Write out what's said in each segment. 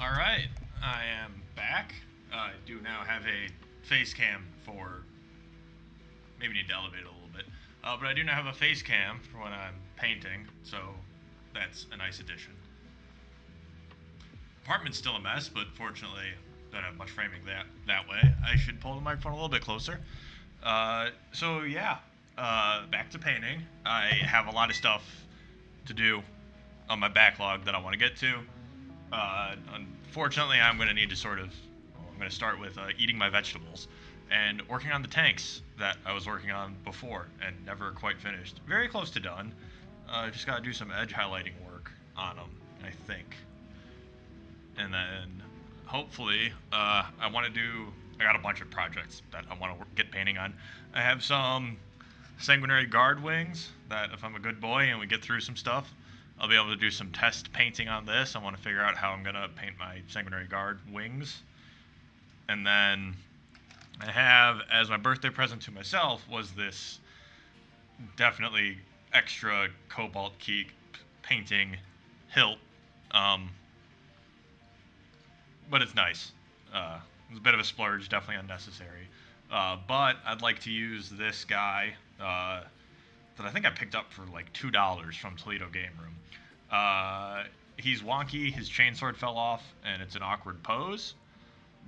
Alright, I am back. I do now have a face cam for. Maybe need to elevate it a little bit. But I do now have a face cam for when I'm painting, so that's a nice addition. Apartment's still a mess, but fortunately, don't have much framing that way. I should pull the microphone a little bit closer. So yeah, back to painting. I have a lot of stuff to do on my backlog that I want to get to. Unfortunately, I'm going to need to I'm going to start with eating my vegetables and working on the tanks that I was working on before and never quite finished. Very close to done. Just got to do some edge highlighting work on them, I think. And then hopefully, I got a bunch of projects that I want to get painting on. I have some sanguinary guard wings that if I'm a good boy and we get through some stuff, I'll be able to do some test painting on this. I want to figure out how I'm going to paint my sanguinary guard wings. And then I have, as my birthday present to myself, was this definitely extra cobalt key painting hilt. But it's nice. It's a bit of a splurge, definitely unnecessary. But I'd like to use this guy that I think I picked up for like $2 from Toledo Game Room. He's wonky, his chainsword fell off, and it's an awkward pose.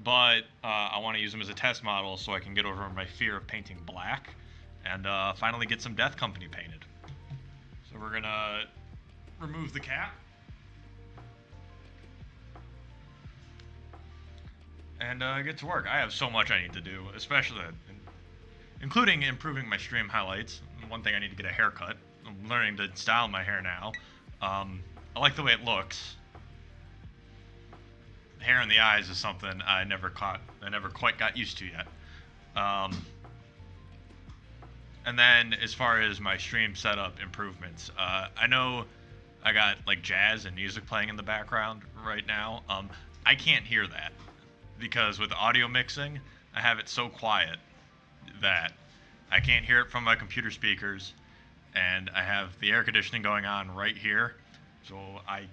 But I want to use him as a test model so I can get over my fear of painting black and finally get some Death Company painted. So we're going to remove the cap. And get to work. I have so much I need to do, especially including improving my stream highlights. One thing, I need to get a haircut. I'm learning to style my hair now. I like the way it looks. The hair in the eyes is something I never quite got used to yet. And then as far as my stream setup improvements, I know I got like jazz and music playing in the background right now. I can't hear that because with audio mixing, I have it so quiet that I can't hear it from my computer speakers, and I have the air conditioning going on right here, so I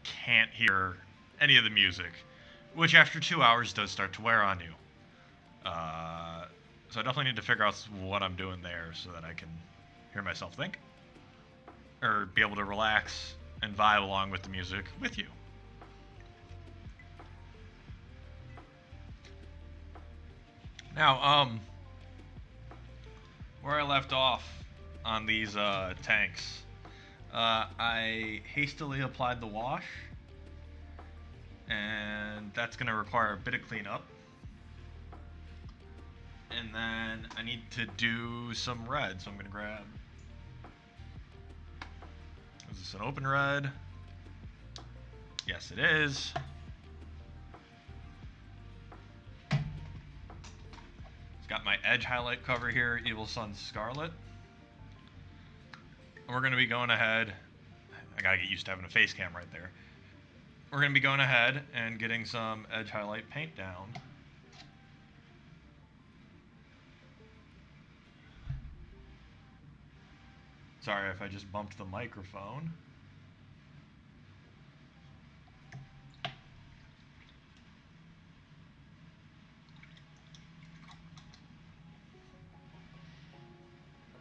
can't hear any of the music, which after 2 hours does start to wear on you. So I definitely need to figure out what I'm doing there so that I can hear myself think, or be able to relax and vibe along with the music with you. Now, where I left off on these tanks, I hastily applied the wash, and that's going to require a bit of cleanup. And then I need to do some red, so I'm going to grab... Is this an open red? Yes, it is. Got my edge highlight cover here, Evil Sun Scarlet. And we're going to be going ahead. I got to get used to having a face cam right there. We're going to be going ahead and getting some edge highlight paint down. Sorry if I just bumped the microphone.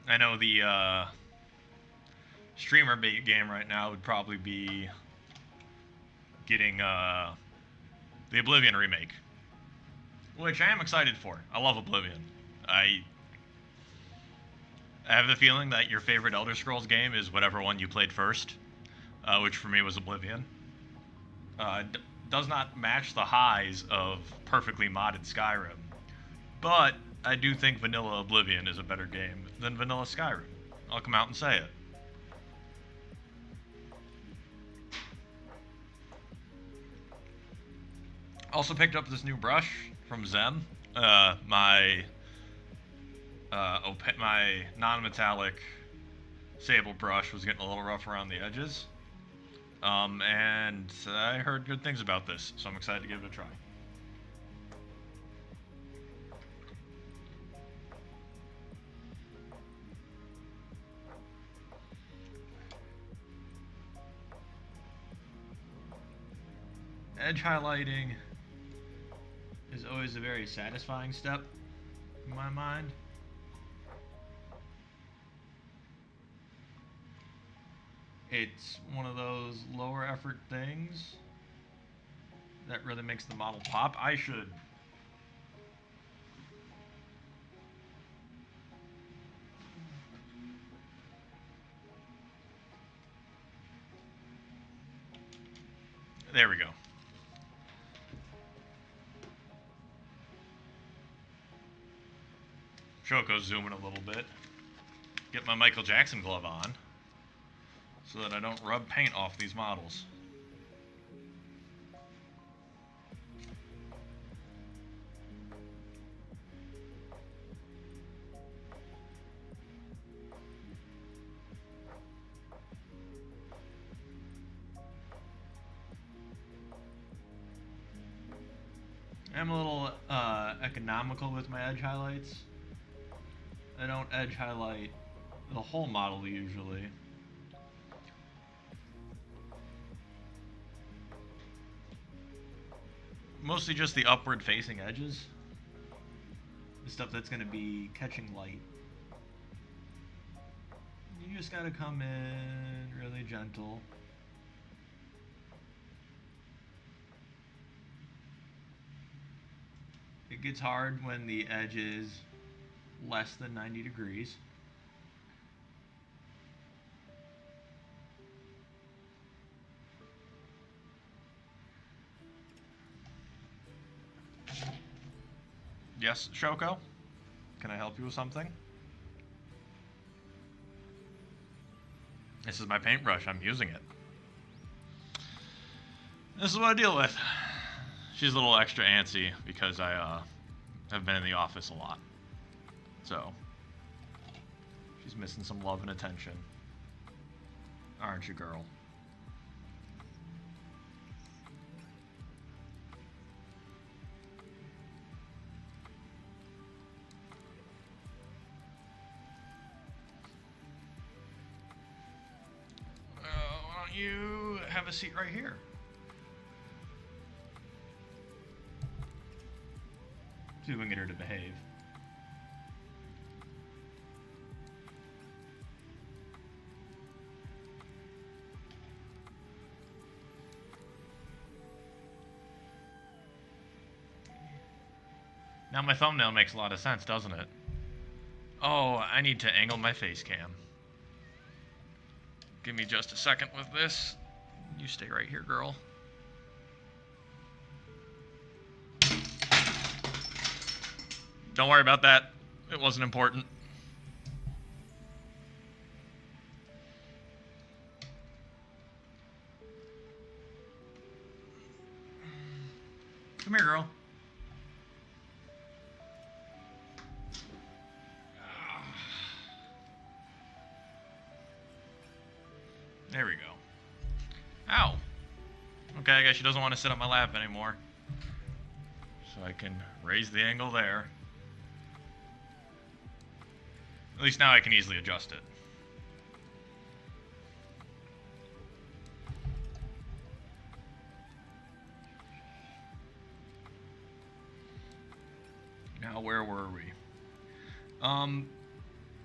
I know the streamer bait game right now would probably be getting the Oblivion remake, which I am excited for. I love Oblivion. I have the feeling that your favorite Elder Scrolls game is whatever one you played first, which for me was Oblivion. Does not match the highs of perfectly modded Skyrim, but I do think vanilla Oblivion is a better game than vanilla Skyrim. I'll come out and say it. Also picked up this new brush from Zem. My non-metallic sable brush was getting a little rough around the edges. And I heard good things about this, so I'm excited to give it a try. Edge highlighting is always a very satisfying step in my mind. It's one of those lower effort things that really makes the model pop. There we go. Shoko's zooming a little bit. Get my Michael Jackson glove on so that I don't rub paint off these models. I'm a little economical with my edge highlights. I don't edge highlight the whole model usually. Mostly just the upward facing edges. The stuff that's going to be catching light. You just got to come in really gentle. It gets hard when the edge is less than 90 degrees. Yes, Shoko? Can I help you with something? This is my paintbrush. I'm using it. This is what I deal with. She's a little extra antsy because I have been in the office a lot. So, she's missing some love and attention. Aren't you, girl? Why don't you have a seat right here? See if we can get her to behave. Now my thumbnail makes a lot of sense, doesn't it? Oh, I need to angle my face cam. Give me just a second with this. You stay right here, girl. Don't worry about that. It wasn't important. Come here, girl. There we go. Ow. Okay, I guess she doesn't want to sit on my lap anymore. So I can raise the angle there. At least now I can easily adjust it. Now, where were we?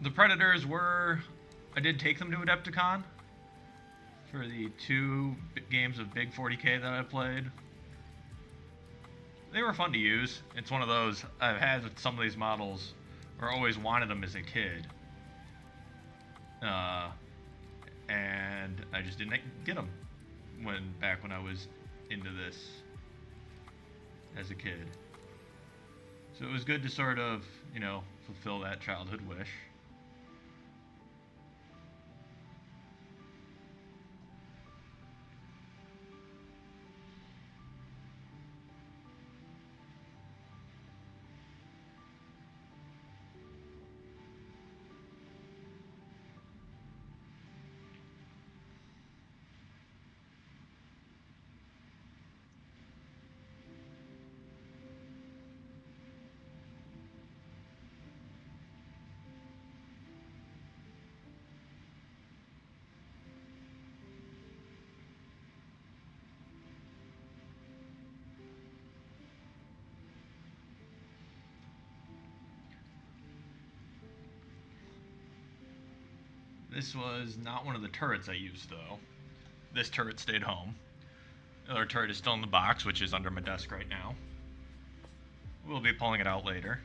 The Predators were... I did take them to Adepticon for the 2 games of Big 40K that I played. They were fun to use. It's one of those I've had with some of these models, or always wanted them as a kid. And I just didn't get them back when I was into this as a kid. So it was good to sort of, you know, fulfill that childhood wish. This was not one of the turrets I used, though. This turret stayed home. The other turret is still in the box, which is under my desk right now. We'll be pulling it out later.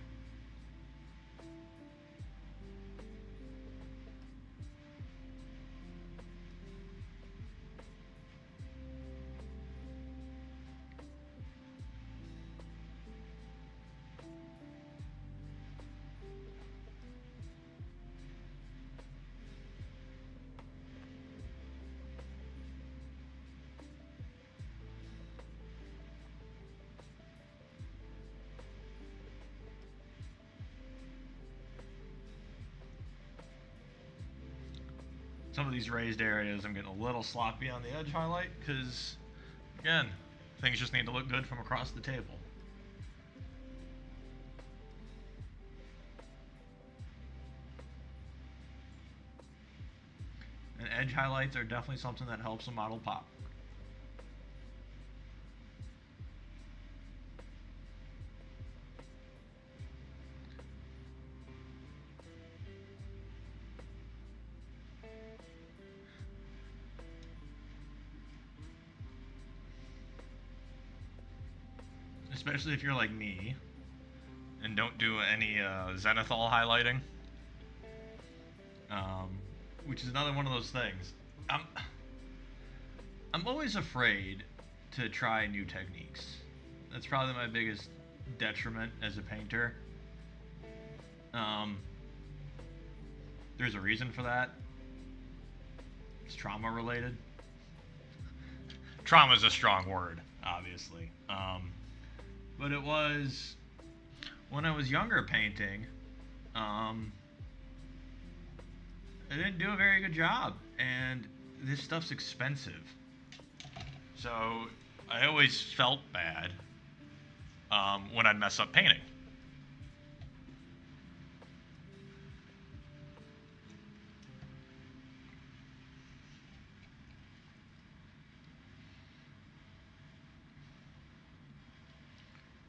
Some of these raised areas I'm getting a little sloppy on the edge highlight because, again, things just need to look good from across the table. And edge highlights are definitely something that helps a model pop. Especially if you're like me and don't do any zenithal highlighting, which is another one of those things. I'm always afraid to try new techniques. That's probably my biggest detriment as a painter. There's a reason for that. It's trauma related. Trauma is a strong word, obviously. But it was when I was younger painting, I didn't do a very good job, and this stuff's expensive. So I always felt bad when I'd mess up painting.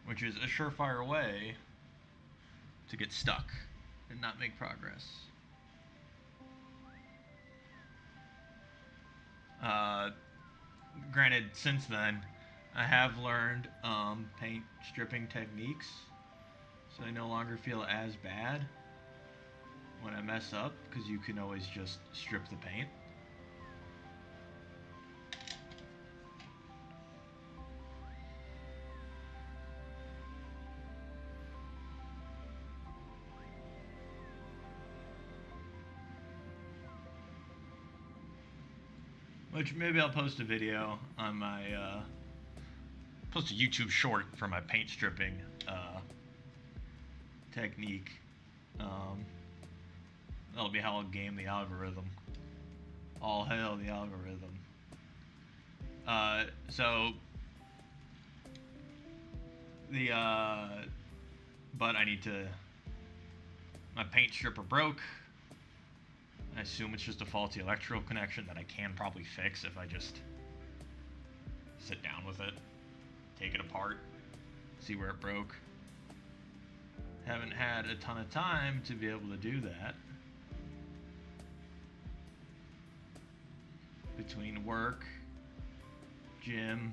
Which is a surefire way to get stuck and not make progress. Granted, since then, I have learned paint stripping techniques, so I no longer feel as bad when I mess up, because you can always just strip the paint. Which maybe I'll post a video on my, post a YouTube short for my paint stripping technique. That'll be how I'll game the algorithm. All hail the algorithm. So the but I need to. My paint stripper broke. I assume it's just a faulty electrical connection that I can probably fix if I just sit down with it, take it apart, see where it broke. Haven't had a ton of time to be able to do that. Between work, gym,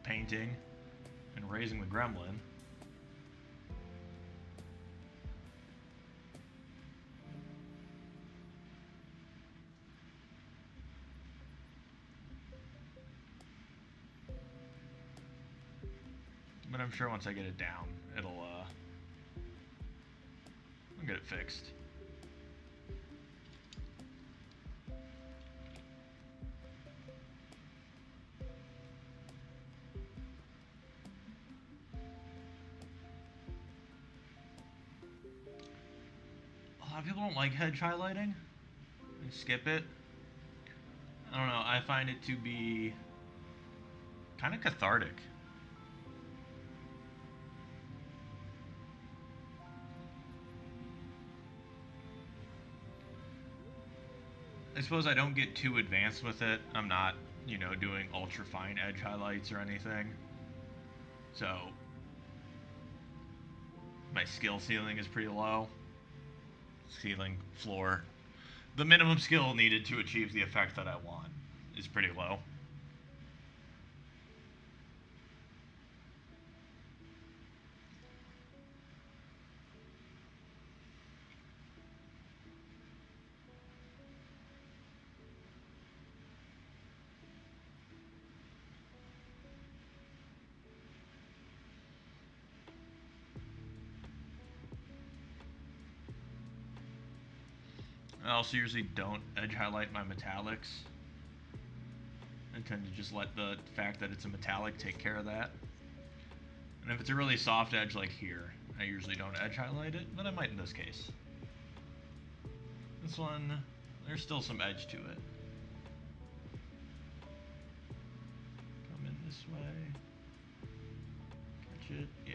painting, and raising the gremlin. But I'm sure once I get it down, I'll get it fixed. A lot of people don't like hedge highlighting. They skip it. I don't know, I find it to be kind of cathartic. I suppose I don't get too advanced with it. I'm not, doing ultra fine edge highlights or anything. So my skill ceiling is pretty low. Ceiling, floor, the minimum skill needed to achieve the effect that I want is pretty low. I also usually don't edge highlight my metallics. I tend to just let the fact that it's a metallic take care of that. And if it's a really soft edge like here, I usually don't edge highlight it, but I might in this case. This one, there's still some edge to it. Come in this way. Catch it, yeah.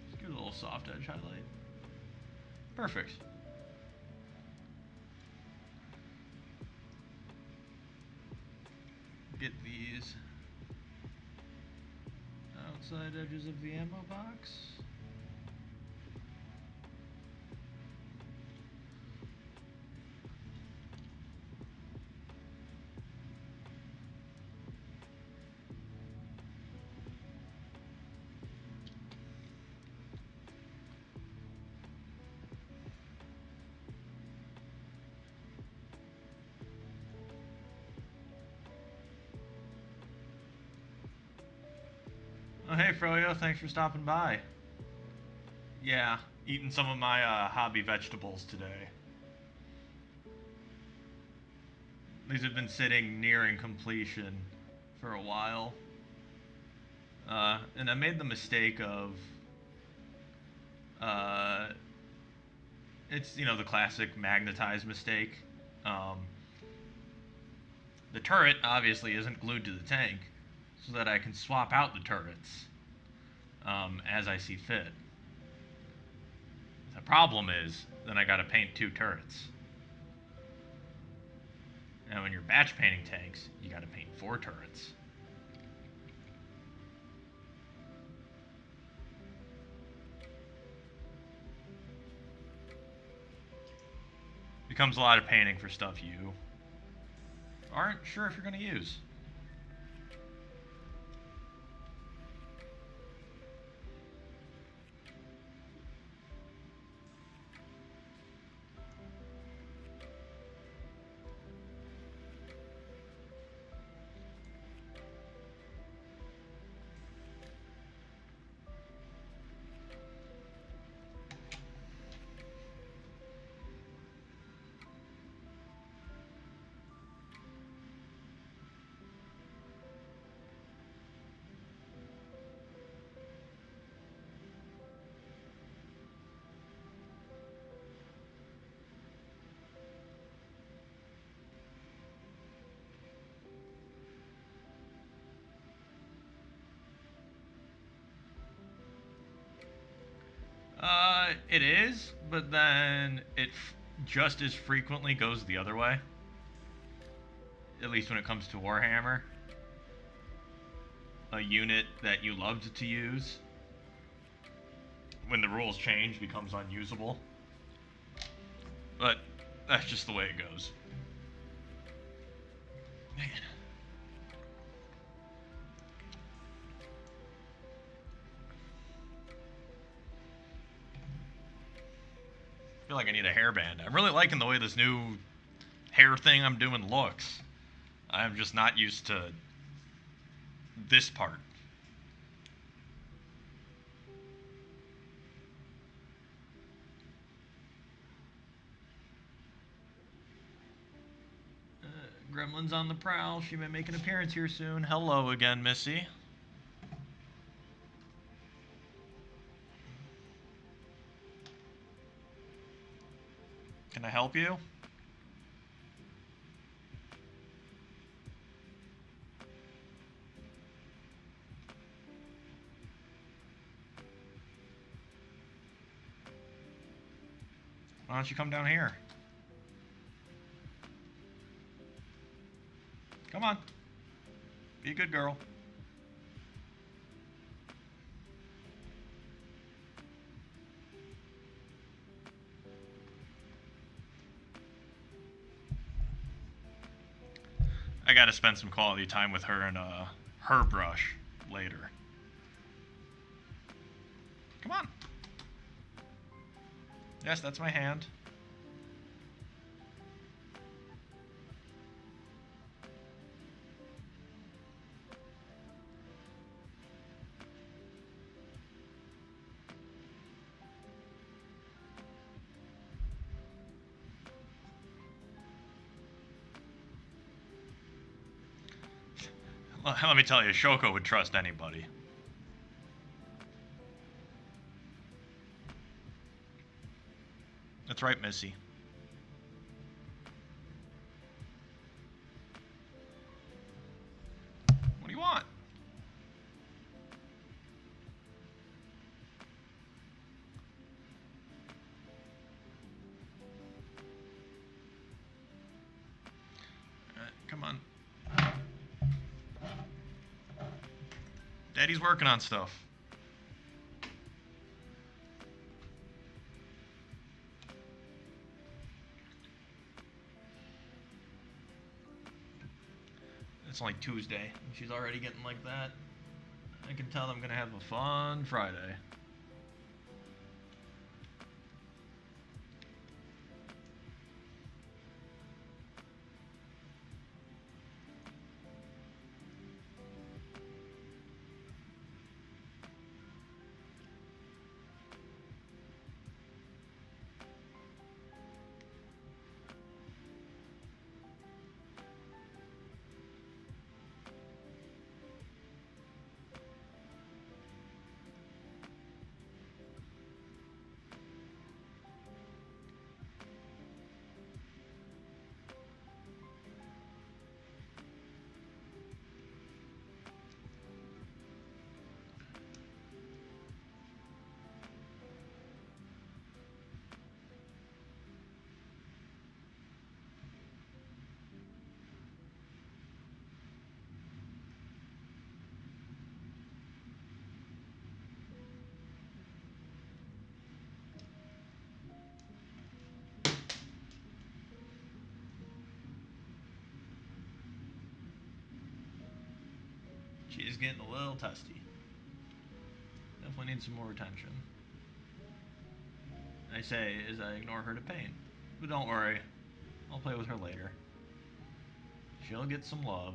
Let's give it a little soft edge highlight. Perfect. Get these outside edges of the ammo box. Oh, hey, Froyo, thanks for stopping by. Yeah, eating some of my hobby vegetables today. These have been sitting nearing completion for a while. And I made the mistake of... it's, you know, the classic magnetized mistake. The turret, obviously, isn't glued to the tank, so that I can swap out the turrets as I see fit. The problem is, then I gotta paint 2 turrets. And when you're batch painting tanks, you gotta paint 4 turrets. Becomes a lot of painting for stuff you aren't sure if you're gonna use. It is, but then it just as frequently goes the other way. At least when it comes to Warhammer. A unit that you loved to use, when the rules change, becomes unusable. But that's just the way it goes. Man. I feel like I need a hairband. I'm really liking the way this new hair thing I'm doing looks. I'm just not used to this part. Gremlin's on the prowl. She may make an appearance here soon. Hello again, Missy. Can I help you? Why don't you come down here? Come on. Be a good girl. I gotta spend some quality time with her and her brush later. Come on. Yes, that's my hand. Let me tell you, Shoko would trust anybody. That's right, Missy. What do you want? Come on. Daddy's working on stuff. It's only Tuesday, and she's already getting like that. I can tell I'm gonna have a fun Friday. She is getting a little testy. Definitely needs some more attention. I say as I ignore her to paint. But don't worry, I'll play with her later. She'll get some love.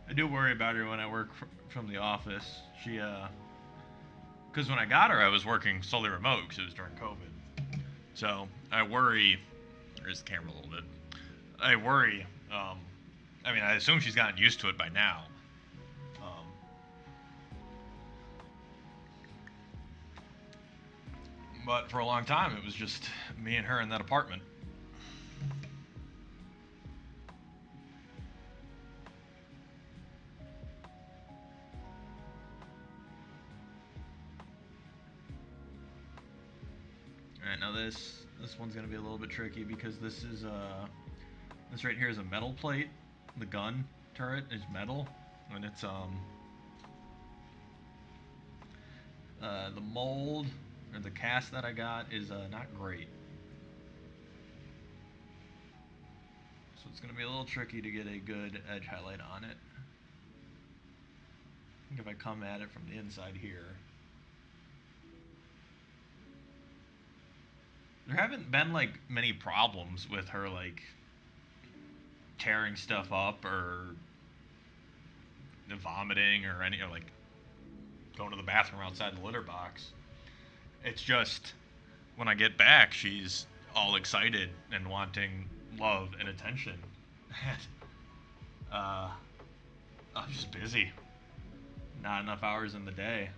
I do worry about her when I work from the office. Because when I got her, I was working solely remote because it was during COVID. So I worry. There's the camera a little bit. I worry. I mean, I assume she's gotten used to it by now. Um, but for a long time, it was just me and her in that apartment. All right, now this one's gonna be a little bit tricky because this right here is a metal plate. The gun turret is metal, and it's the mold or the cast that I got is not great. So it's gonna be a little tricky to get a good edge highlight on it. I think if I come at it from the inside here. There haven't been like many problems with her like tearing stuff up or vomiting or any or like going to the bathroom outside the litter box. It's just when I get back, she's all excited and wanting love and attention. uh, I'm just busy. Not enough hours in the day.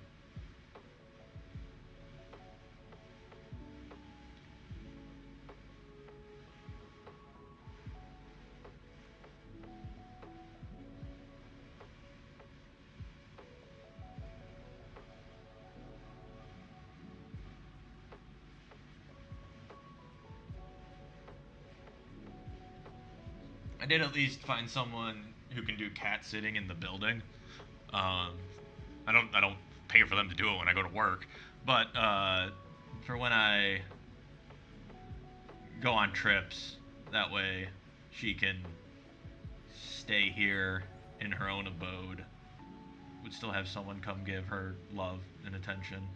I did at least find someone who can do cat sitting in the building. Um, I don't pay for them to do it when I go to work, but for when I go on trips, that way she can stay here in her own abode. Would still have someone come give her love and attention.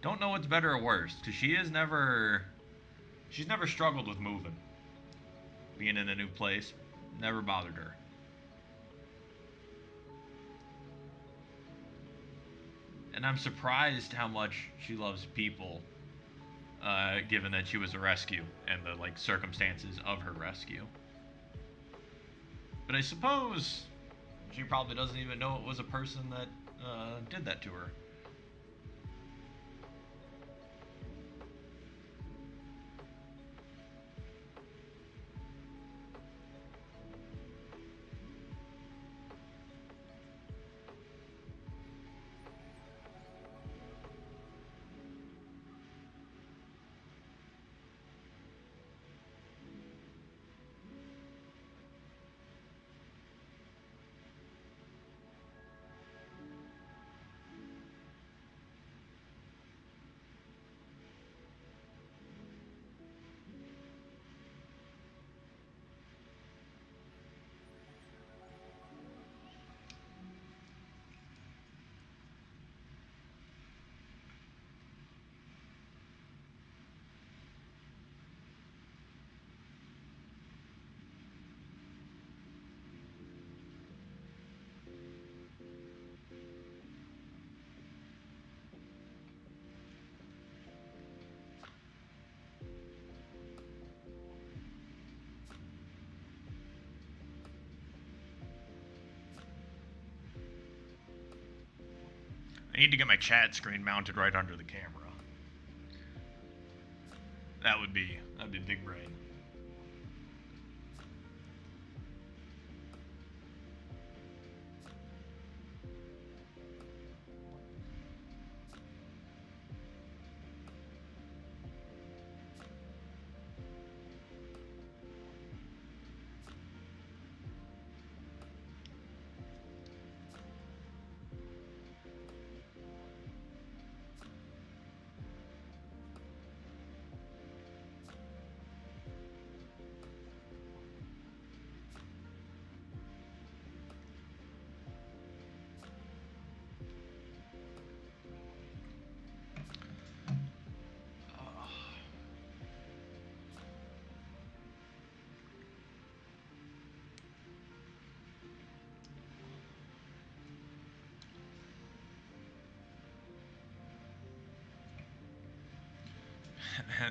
Don't know what's better or worse, because she's never struggled with moving. Being in a new place never bothered her. And I'm surprised how much she loves people, given that she was a rescue and the like circumstances of her rescue. But I suppose she probably doesn't even know it was a person that did that to her. I need to get my chat screen mounted right under the camera. That'd be big brain.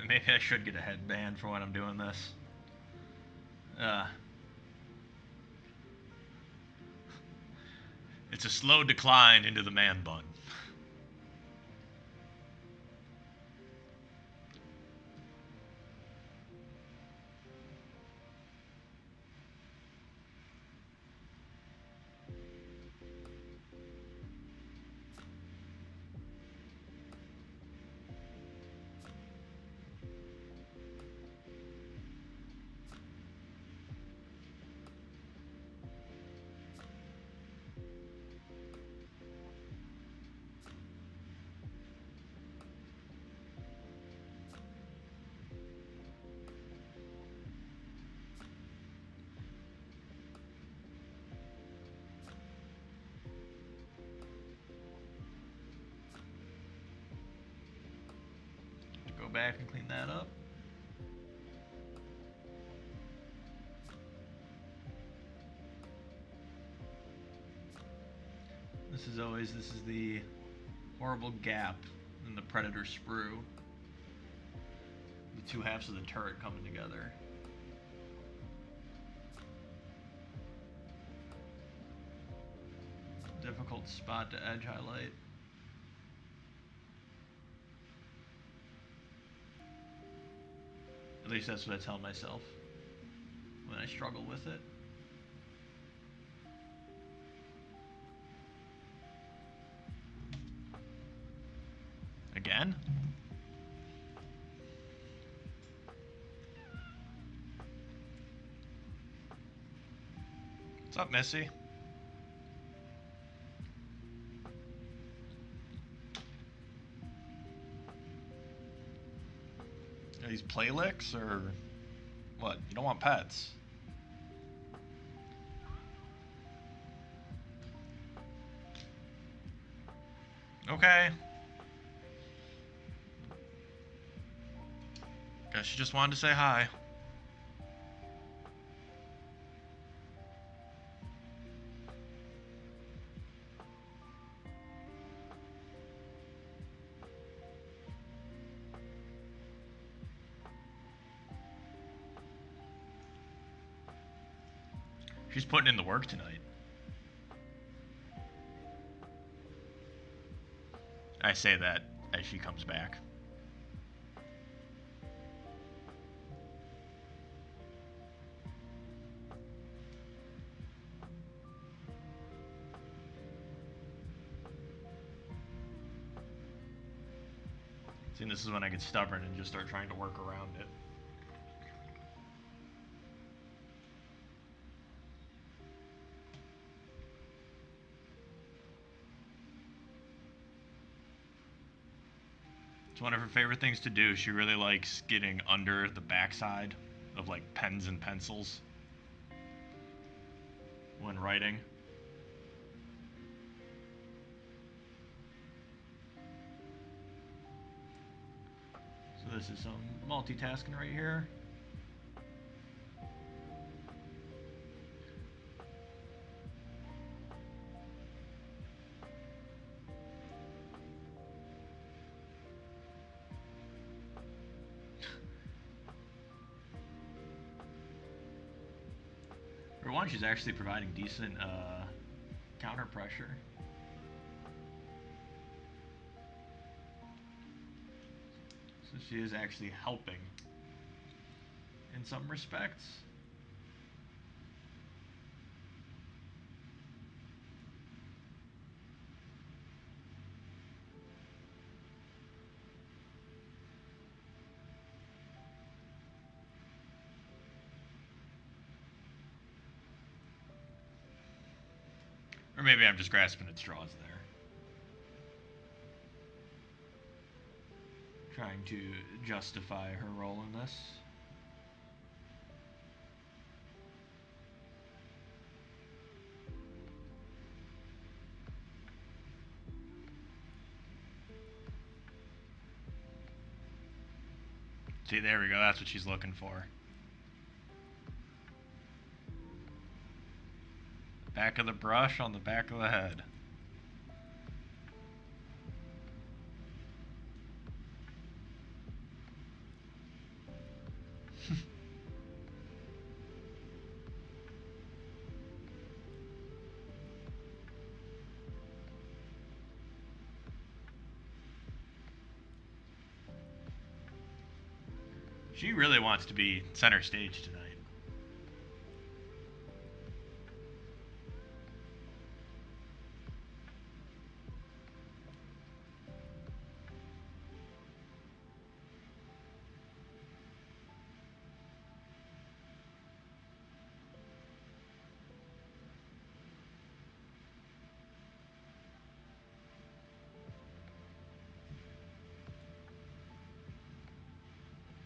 Maybe I should get a headband for when I'm doing this. Uh, it's a slow decline into the man bun. Go back and clean that up. This is the horrible gap in the Predator sprue. The two halves of the turret coming together. Difficult spot to edge highlight. At least that's what I tell myself when I struggle with it. Again? What's up, Missy? Are these play licks or what? You don't want pets. Okay. Guess she just wanted to say hi. She's putting in the work tonight. I say that as she comes back. See, this is when I get stubborn and just start trying to work around it. It's one of her favorite things to do. She really likes getting under the backside of like pens and pencils when writing. So this is some multitasking right here. For one, she's actually providing decent counter pressure. So she is actually helping in some respects. Or maybe I'm just grasping at straws there. Trying to justify her role in this. See, there we go. That's what she's looking for. Back of the brush on the back of the head. She really wants to be center stage tonight.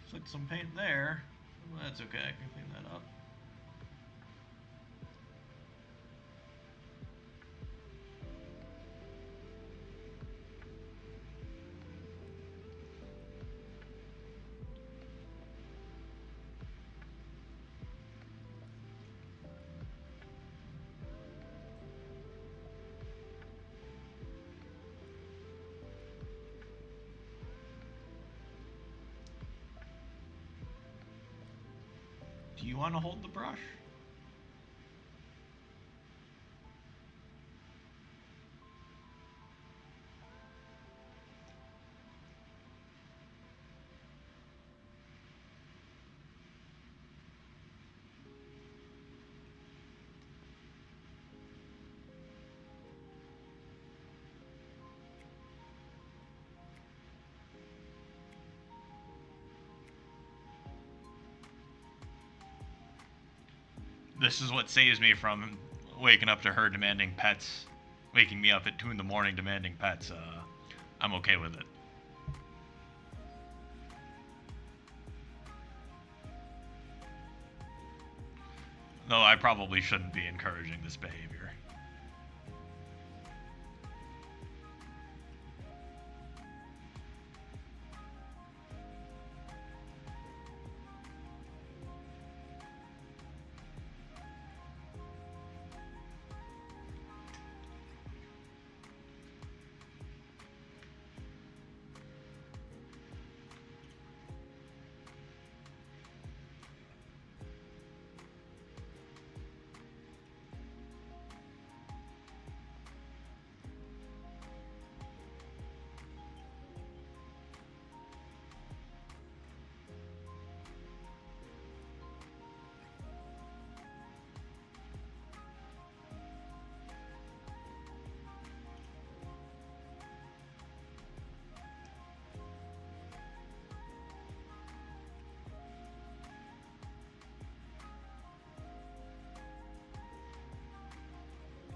Slicked some paint there. Well, that's okay, I can clean that up. Do you want to hold the brush? This is what saves me from waking up to her demanding pets, waking me up at 2 in the morning demanding pets. I'm okay with it. Though I probably shouldn't be encouraging this behavior.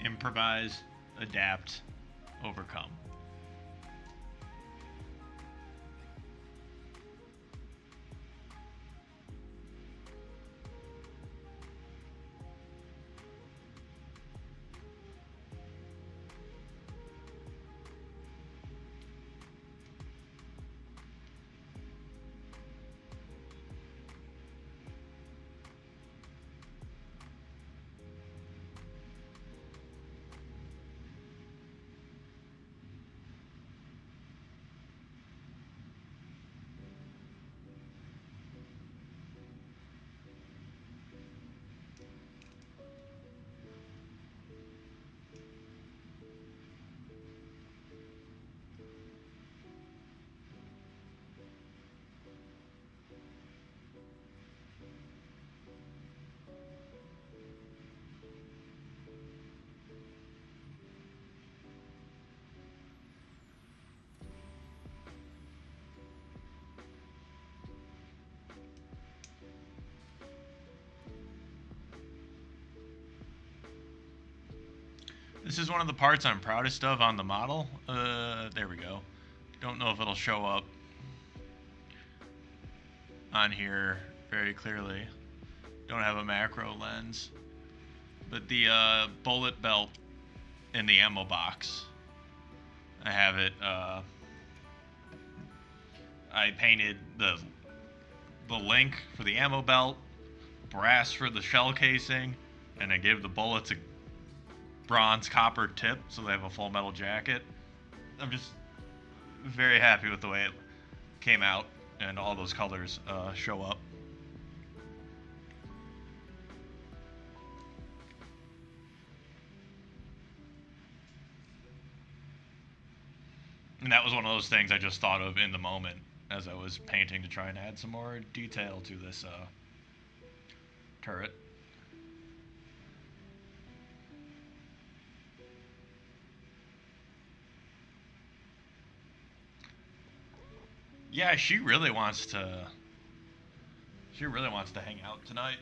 Improvise, adapt, overcome. This is one of the parts I'm proudest of on the model. There we go. Don't know if it'll show up on here very clearly. Don't have a macro lens. But the bullet belt in the ammo box, I have it, I painted the link for the ammo belt, brass for the shell casing, and I gave the bullets a bronze copper tip so they have a full metal jacket. I'm just very happy with the way it came out, and all those colors show up. And that was one of those things I just thought of in the moment as I was painting to try and add some more detail to this turret. Yeah, she really wants to hang out tonight.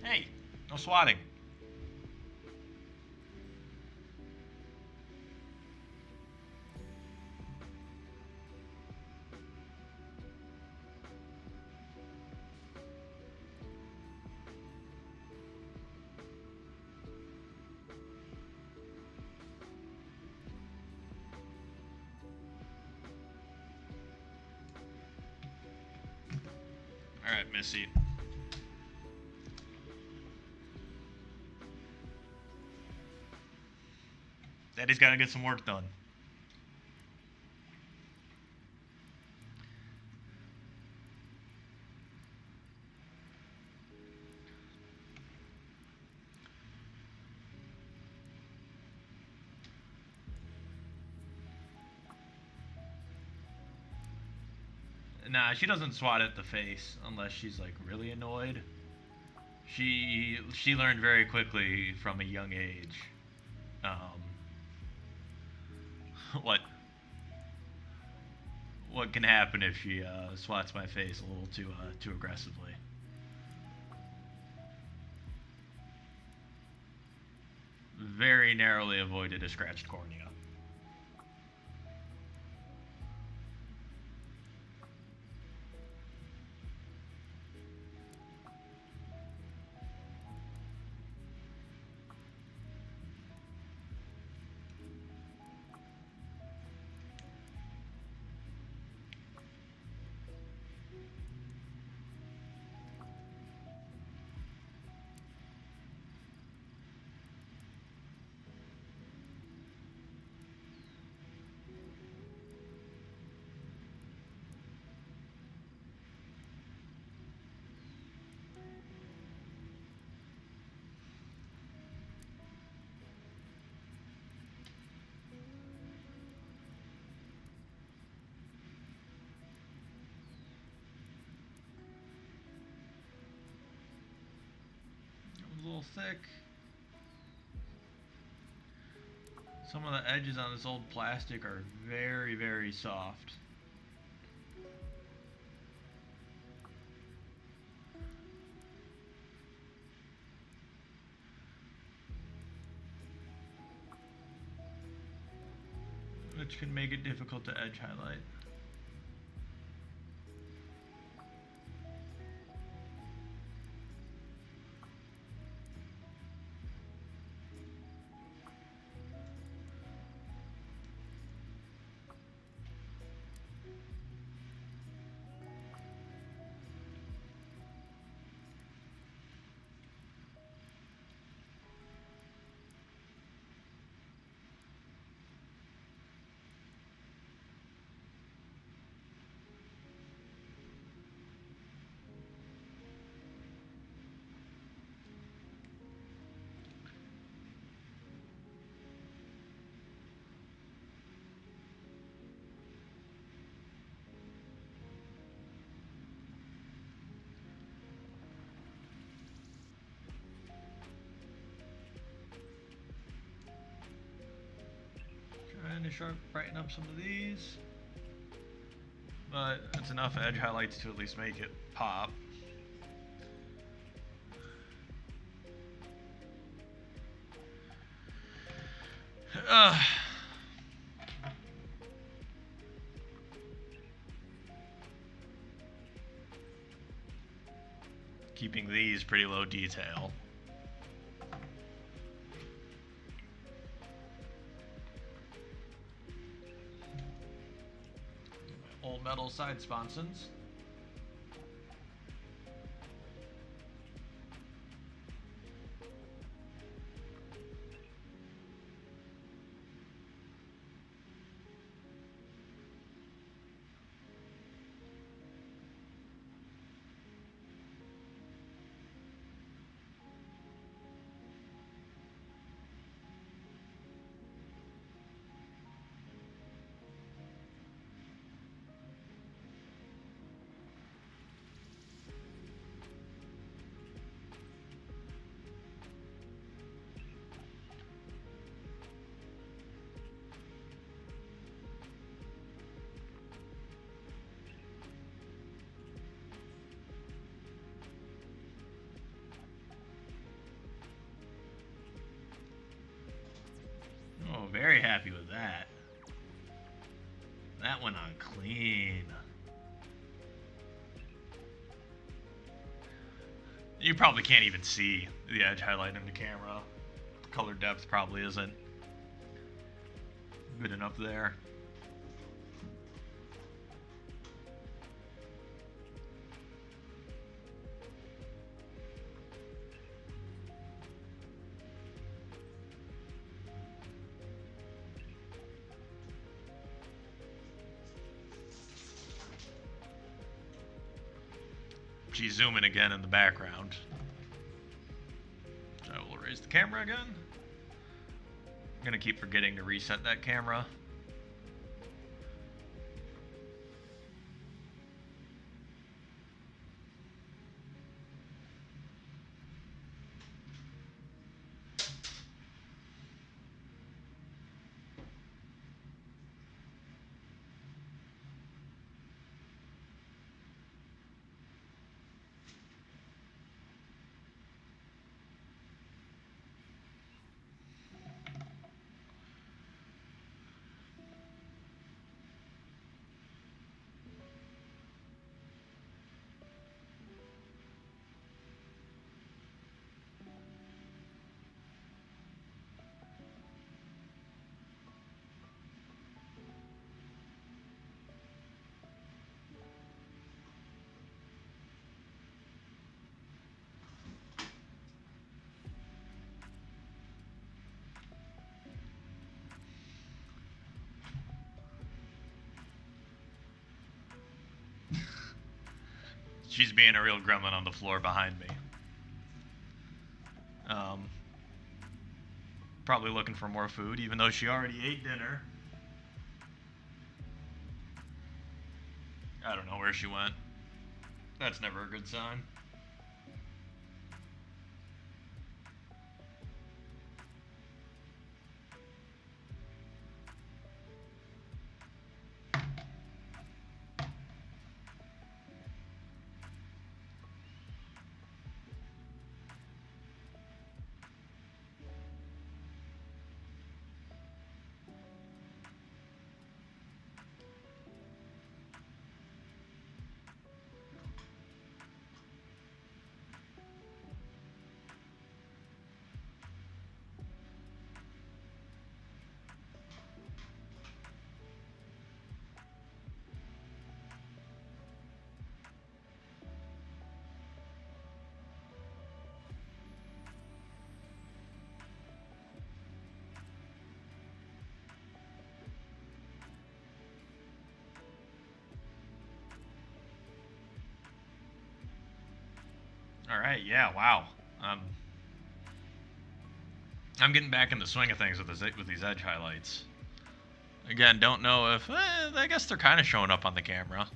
Hey, no swatting. Alright, Missy. Daddy's gotta get some work done. Nah, she doesn't swat at the face unless she's like really annoyed. She learned very quickly from a young age. Um, what what can happen if she swats my face a little too aggressively. Very narrowly avoided a scratched cornea. A little thick. Some of the edges on this old plastic are very, very soft. Which can make it difficult to edge highlight. Trying to brighten up some of these, but it's enough edge highlights to at least make it pop. Keeping these pretty low detail. Old metal side sponsons. Oh, very happy with that. That went on clean. You probably can't even see the edge highlight in the camera. Color depth probably isn't good enough there. She's zooming again in the background. So I will raise the camera again. I'm gonna keep forgetting to reset that camera. She's being a real gremlin on the floor behind me. Probably looking for more food, even though she already ate dinner. I don't know where she went. That's never a good sign. All right, yeah, wow. I'm getting back in the swing of things with these edge highlights. Again, don't know if I guess they're kind of showing up on the camera.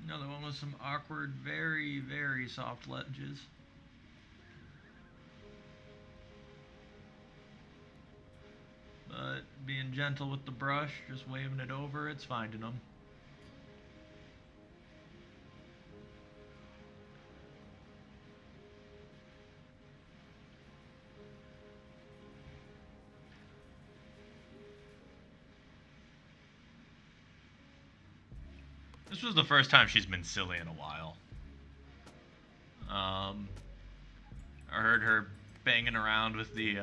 Another one with some awkward, very, very soft ledges. But being gentle with the brush, just waving it over, it's finding them. This was the first time she's been silly in a while. I heard her banging around with the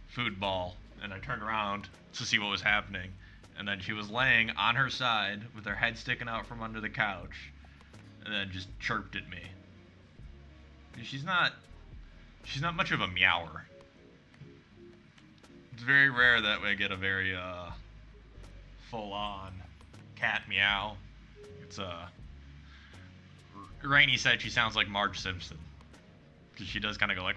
food ball, and I turned around to see what was happening, and then she was laying on her side with her head sticking out from under the couch, and then just chirped at me. She's not much of a meower. It's very rare that we get a very full-on cat meow. It's Rainey said she sounds like Marge Simpson, because she does kind of go like.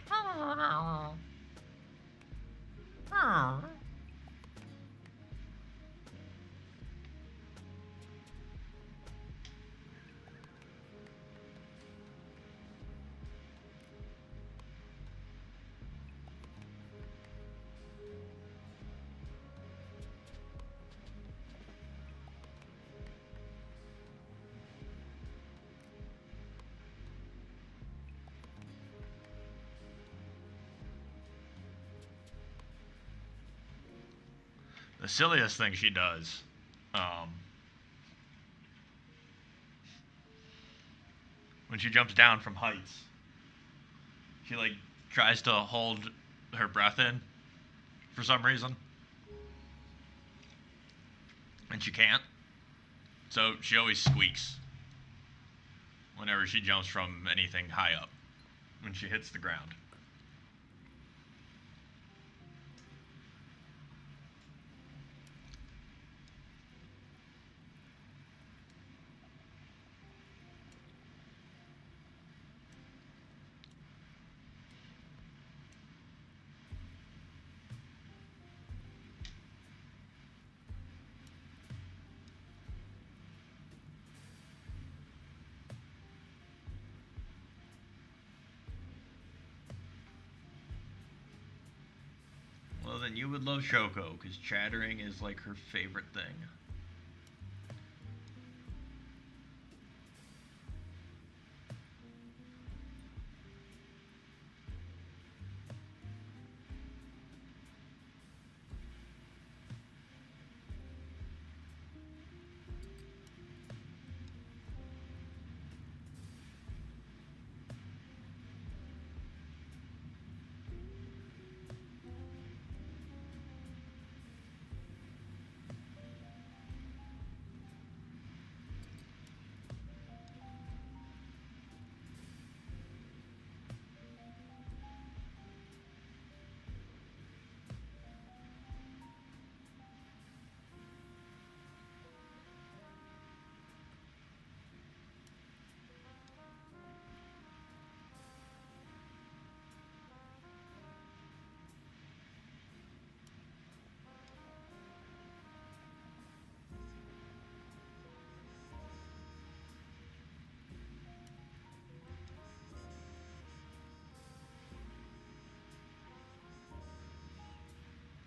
The silliest thing she does, um, when she jumps down from heights, she like tries to hold her breath in for some reason, and she can't. So she always squeaks whenever she jumps from anything high up when she hits the ground. Well, then you would love Shoko, because chattering is like her favorite thing.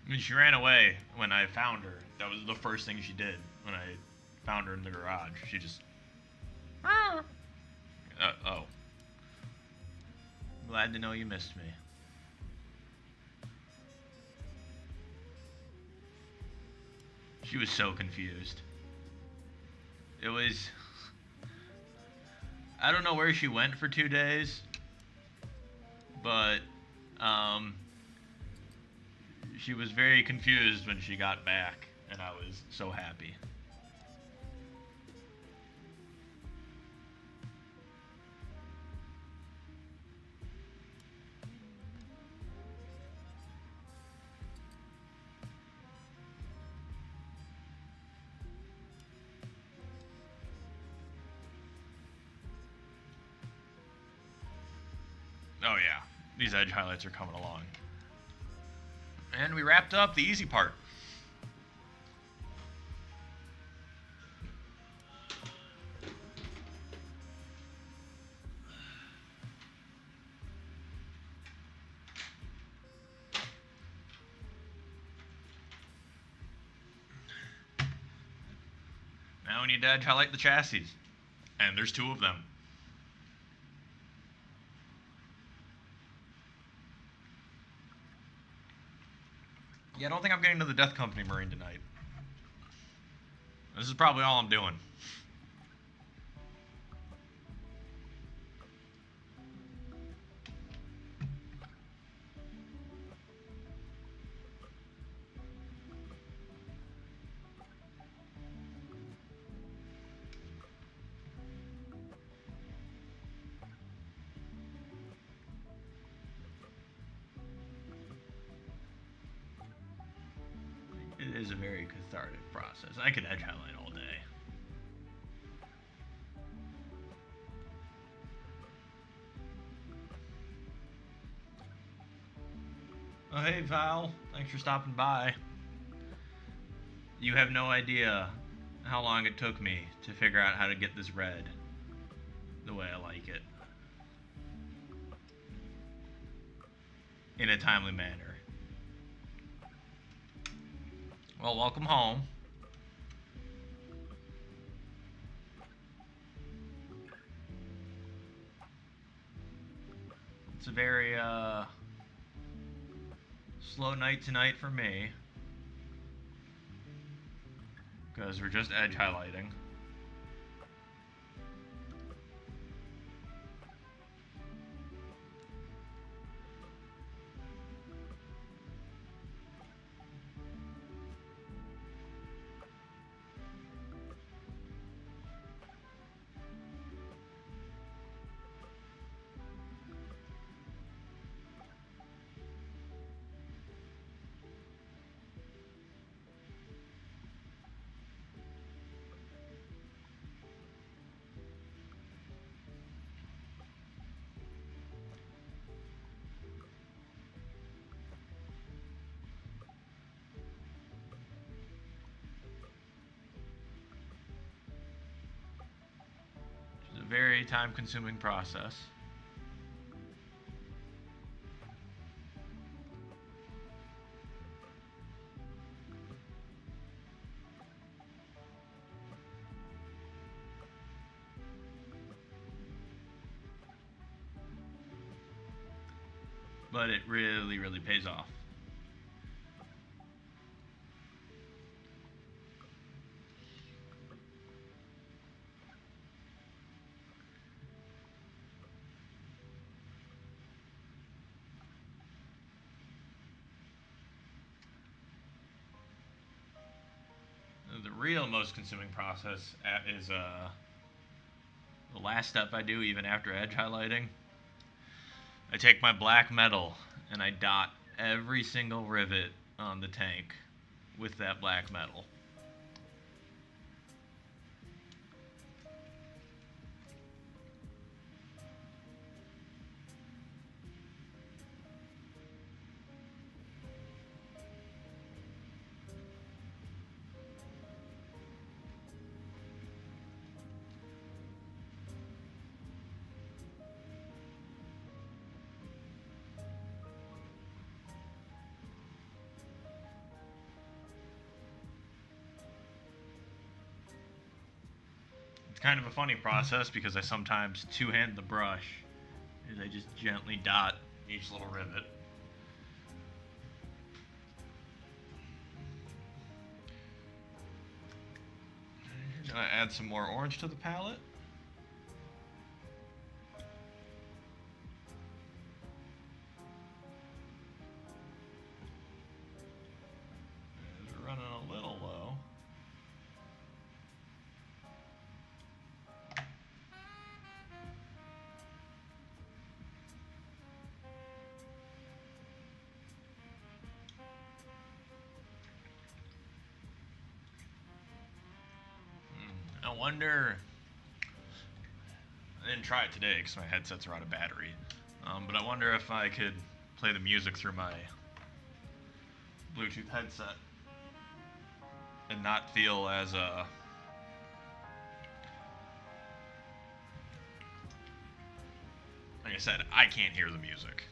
I mean, she ran away when I found her. That was the first thing she did when I found her in the garage. She just. Oh. Glad to know you missed me. She was so confused. It was. I don't know where she went for 2 days, but she was very confused when she got back, and I was so happy. Oh yeah, these edge highlights are coming along. And we wrapped up the easy part. Now we need to edge highlight the chassis. And there's 2 of them. Yeah, I don't think I'm getting to the Death Company Marine tonight. This is probably all I'm doing. It is a very cathartic process. I could edge highlight all day. Oh, hey, Val. Thanks for stopping by. You have no idea how long it took me to figure out how to get this red the way I like it. In a timely manner. Well, welcome home. It's a very slow night tonight for me. because we're just edge highlighting. It's a very time-consuming process. But it really, really pays off. The real most consuming process is the last step I do even after edge highlighting. I take my black metal and I dot every single rivet on the tank with that black metal. It's kind of a funny process because I sometimes two-hand the brush and I just gently dot each little rivet. Gonna add some more orange to the palette. We're running a little low. I wonder. I didn't try it today because my headsets are out of battery. But I wonder if I could play the music through my Bluetooth headset and not feel as like I said, I can't hear the music.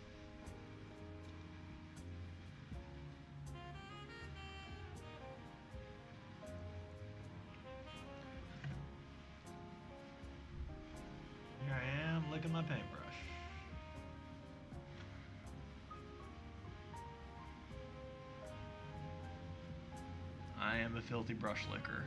Here I am licking my paintbrush. I am a filthy brush licker.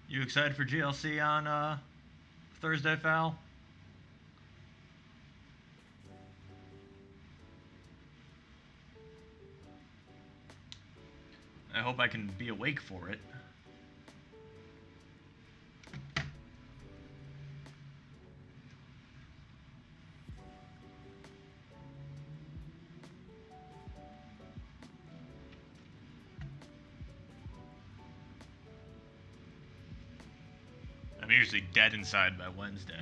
You excited for GLC on Thursday, Fal? I hope I can be awake for it. usually dead inside by Wednesday.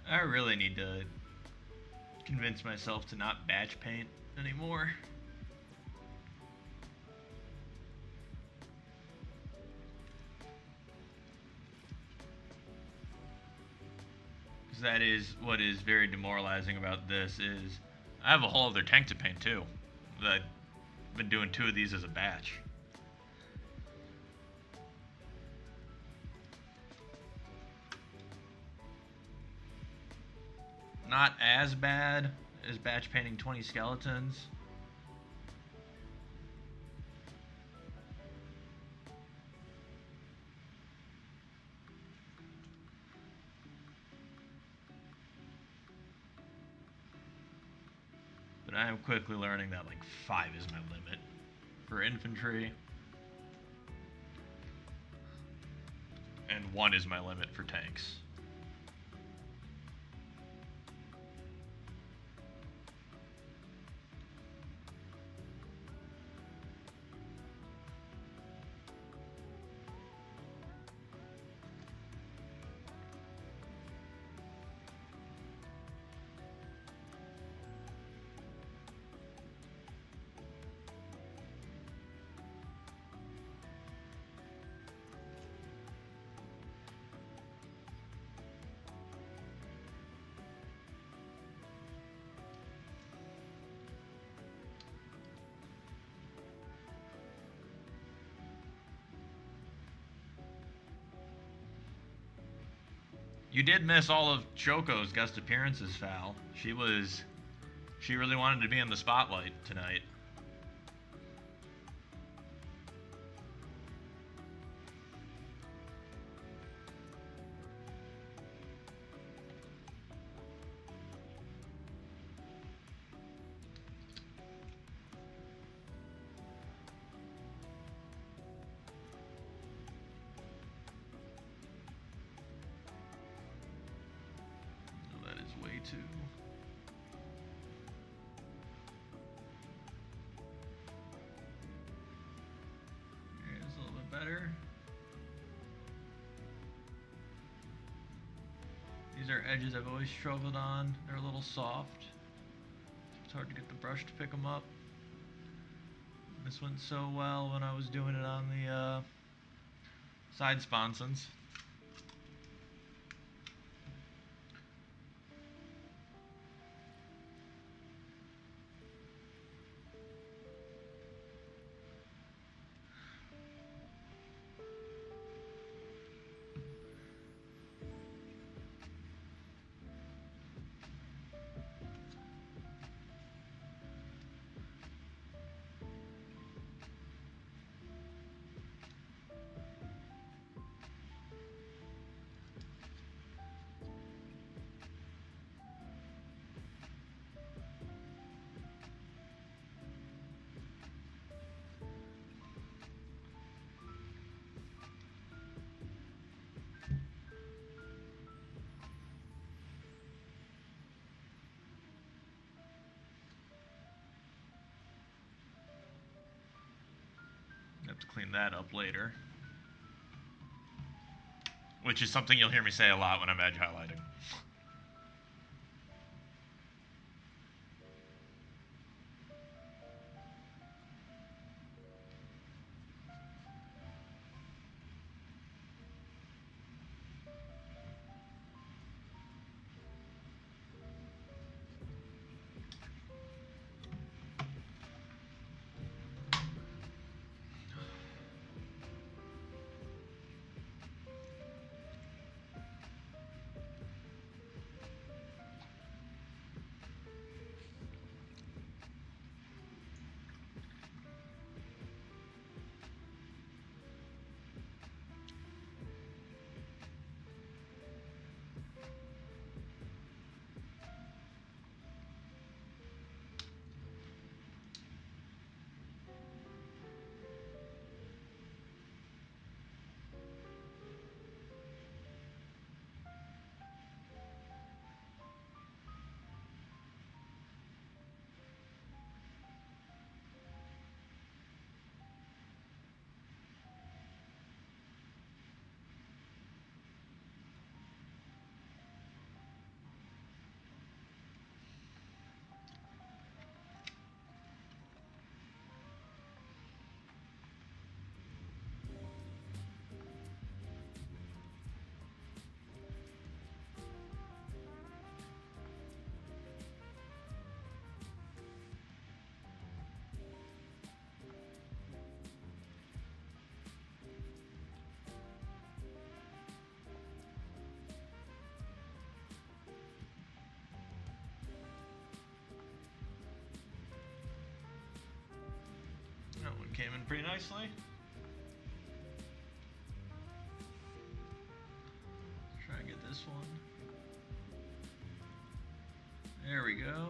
I really need to convince myself to not batch paint anymore. Because that is what is very demoralizing about this is I have a whole other tank to paint too. I've been doing 2 of these as a batch. Not as bad as batch painting 20 skeletons. But I am quickly learning that like 5 is my limit for infantry. And 1 is my limit for tanks. You did miss all of Choco's guest appearances, Fal. She really wanted to be in the spotlight tonight. That is way too. Here's a little bit better. These are edges I've always struggled on. They're a little soft. It's hard to get the brush to pick them up. This went so well when I was doing it on the side sponsons. that up later. Which is something you'll hear me say a lot when I'm edge highlighting. That one came in pretty nicely. Try and get this one. There we go.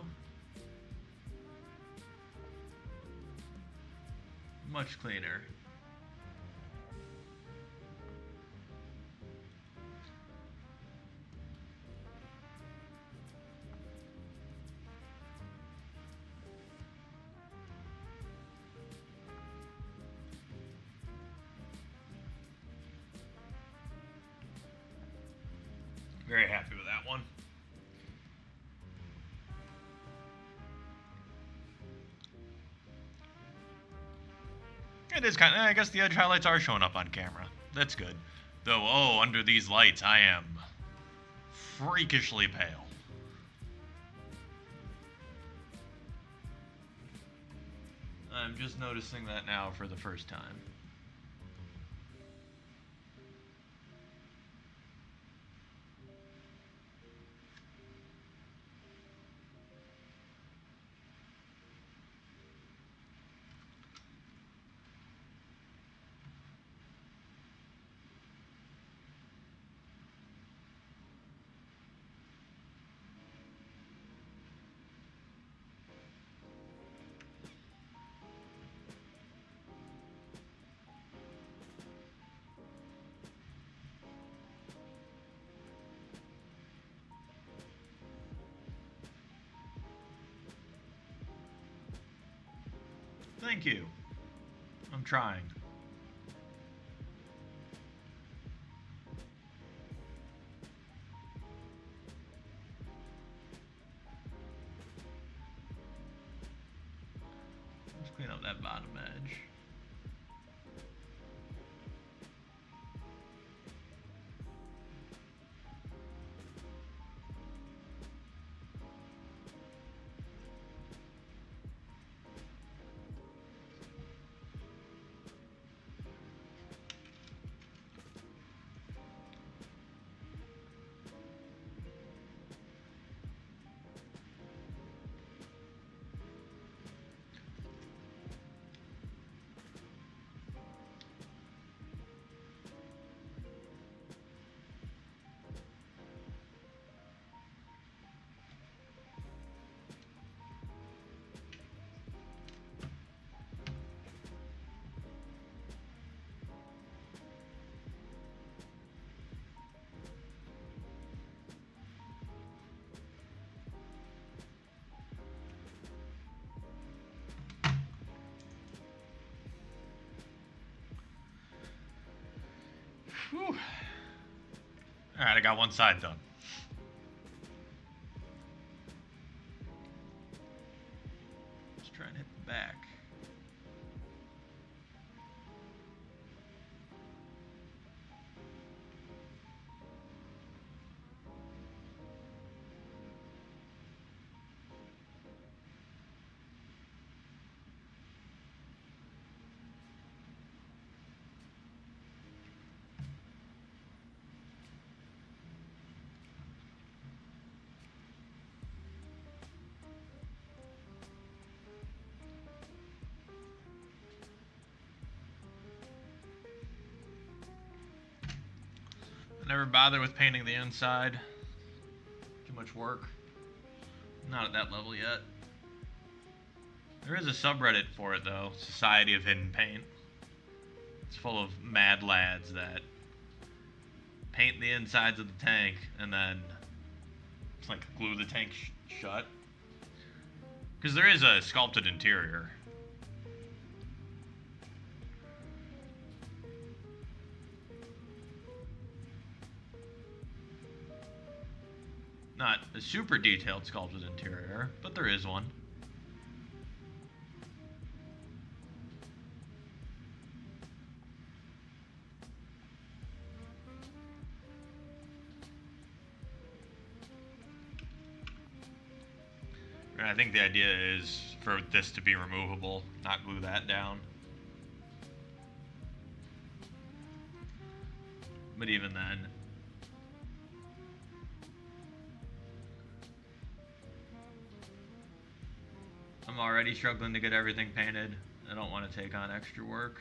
Much cleaner. Very happy with that one. It is kind of, I guess the edge highlights are showing up on camera. That's good. Though, oh, under these lights, I am freakishly pale. I'm just noticing that now for the first time. Thank you. I'm trying. Let's clean up that bottom edge. Alright, I got one side done. Let's try and hit the back. Never bother with painting the inside. Too much work. Not at that level yet. There is a subreddit for it though, Society of Hidden Paint. It's full of mad lads that paint the insides of the tank and then it's like glue the tank shut. Because there is a sculpted interior. Not a super detailed sculpted interior, but there is one. And I think the idea is for this to be removable, not glue that down. But even then, I'm already struggling to get everything painted. I don't want to take on extra work.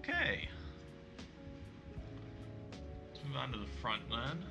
Okay. Let's move on to the front then.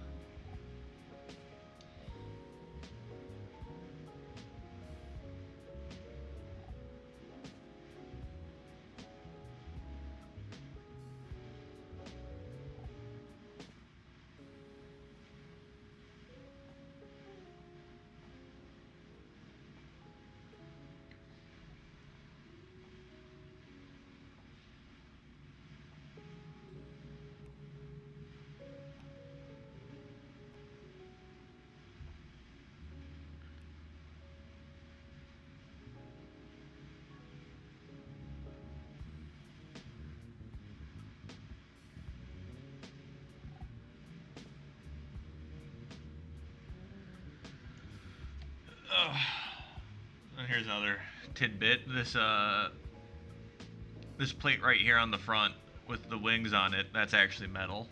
And here's another tidbit. This plate right here on the front with the wings on it, that's actually metal.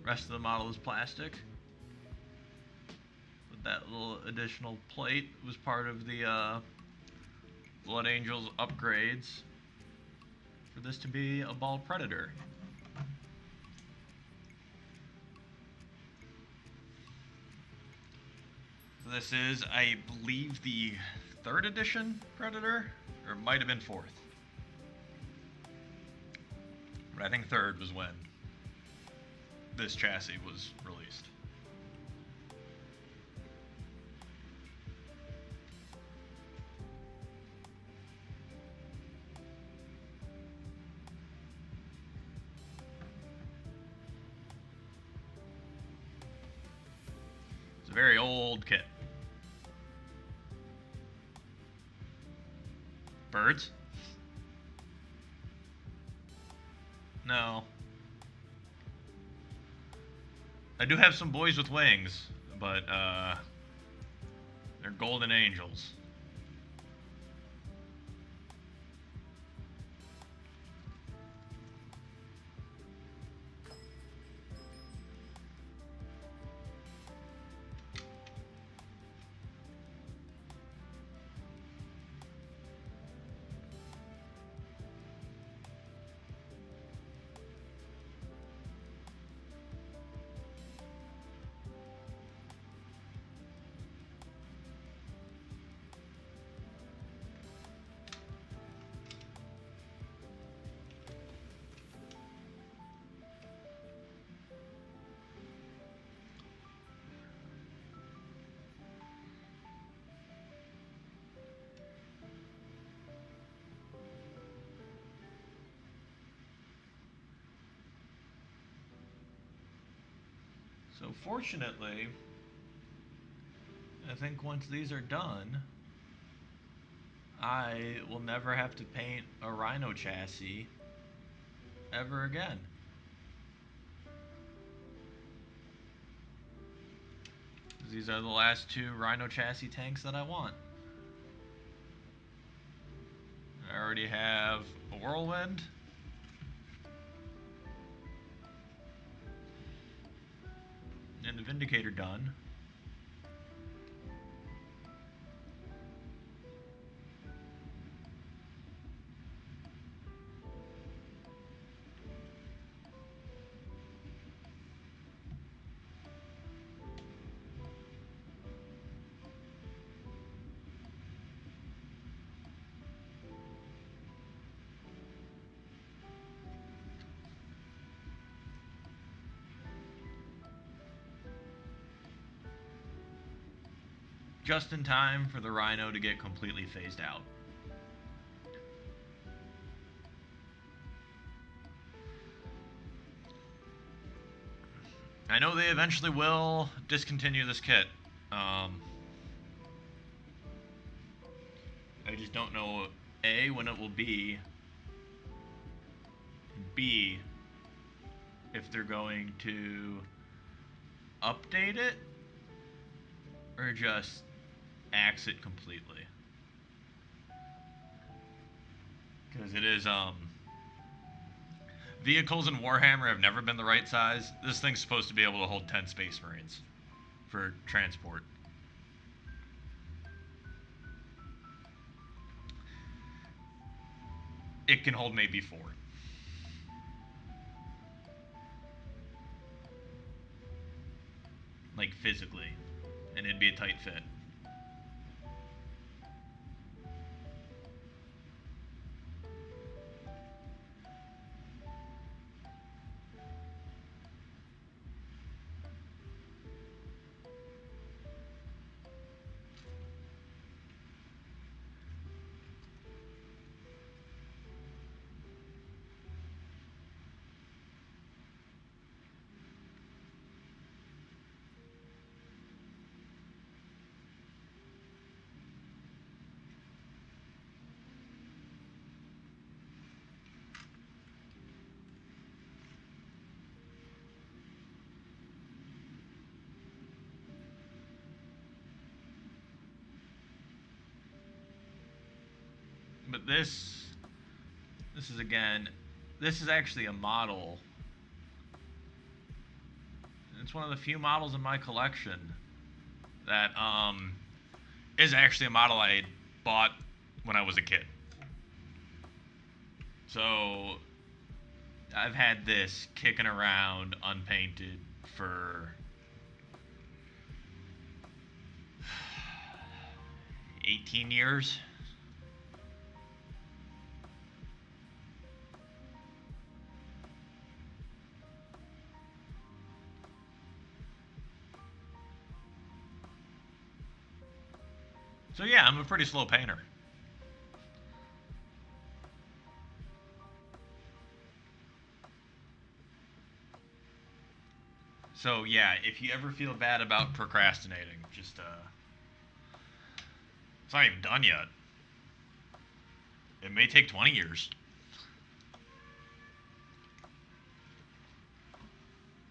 Rest of the model is plastic. that little additional plate was part of the Blood Angels upgrades for this to be a ball predator. So this is, I believe, the 3rd edition Predator, or it might have been 4th. But I think 3rd was when this chassis was released. It's a very old kit. Birds? No. I do have some boys with wings, but they're golden angels. So fortunately, I think once these are done, I will never have to paint a Rhino chassis ever again. These are the last 2 Rhino chassis tanks that I want. I already have a Whirlwind. And the Vindicator done. Just in time for the Rhino to get completely phased out. I know they eventually will discontinue this kit. I just don't know, A, when it will be, B, if they're going to update it or just axe it completely. Because it is, vehicles in Warhammer have never been the right size. This thing's supposed to be able to hold 10 Space Marines for transport. It can hold maybe 4. Like, physically. And it'd be a tight fit. But this is again, this is actually a model. It's one of the few models in my collection that is actually a model I bought when I was a kid. So I've had this kicking around unpainted for 18 years. So yeah, I'm a pretty slow painter. So yeah, if you ever feel bad about procrastinating, just it's not even done yet. It may take 20 years.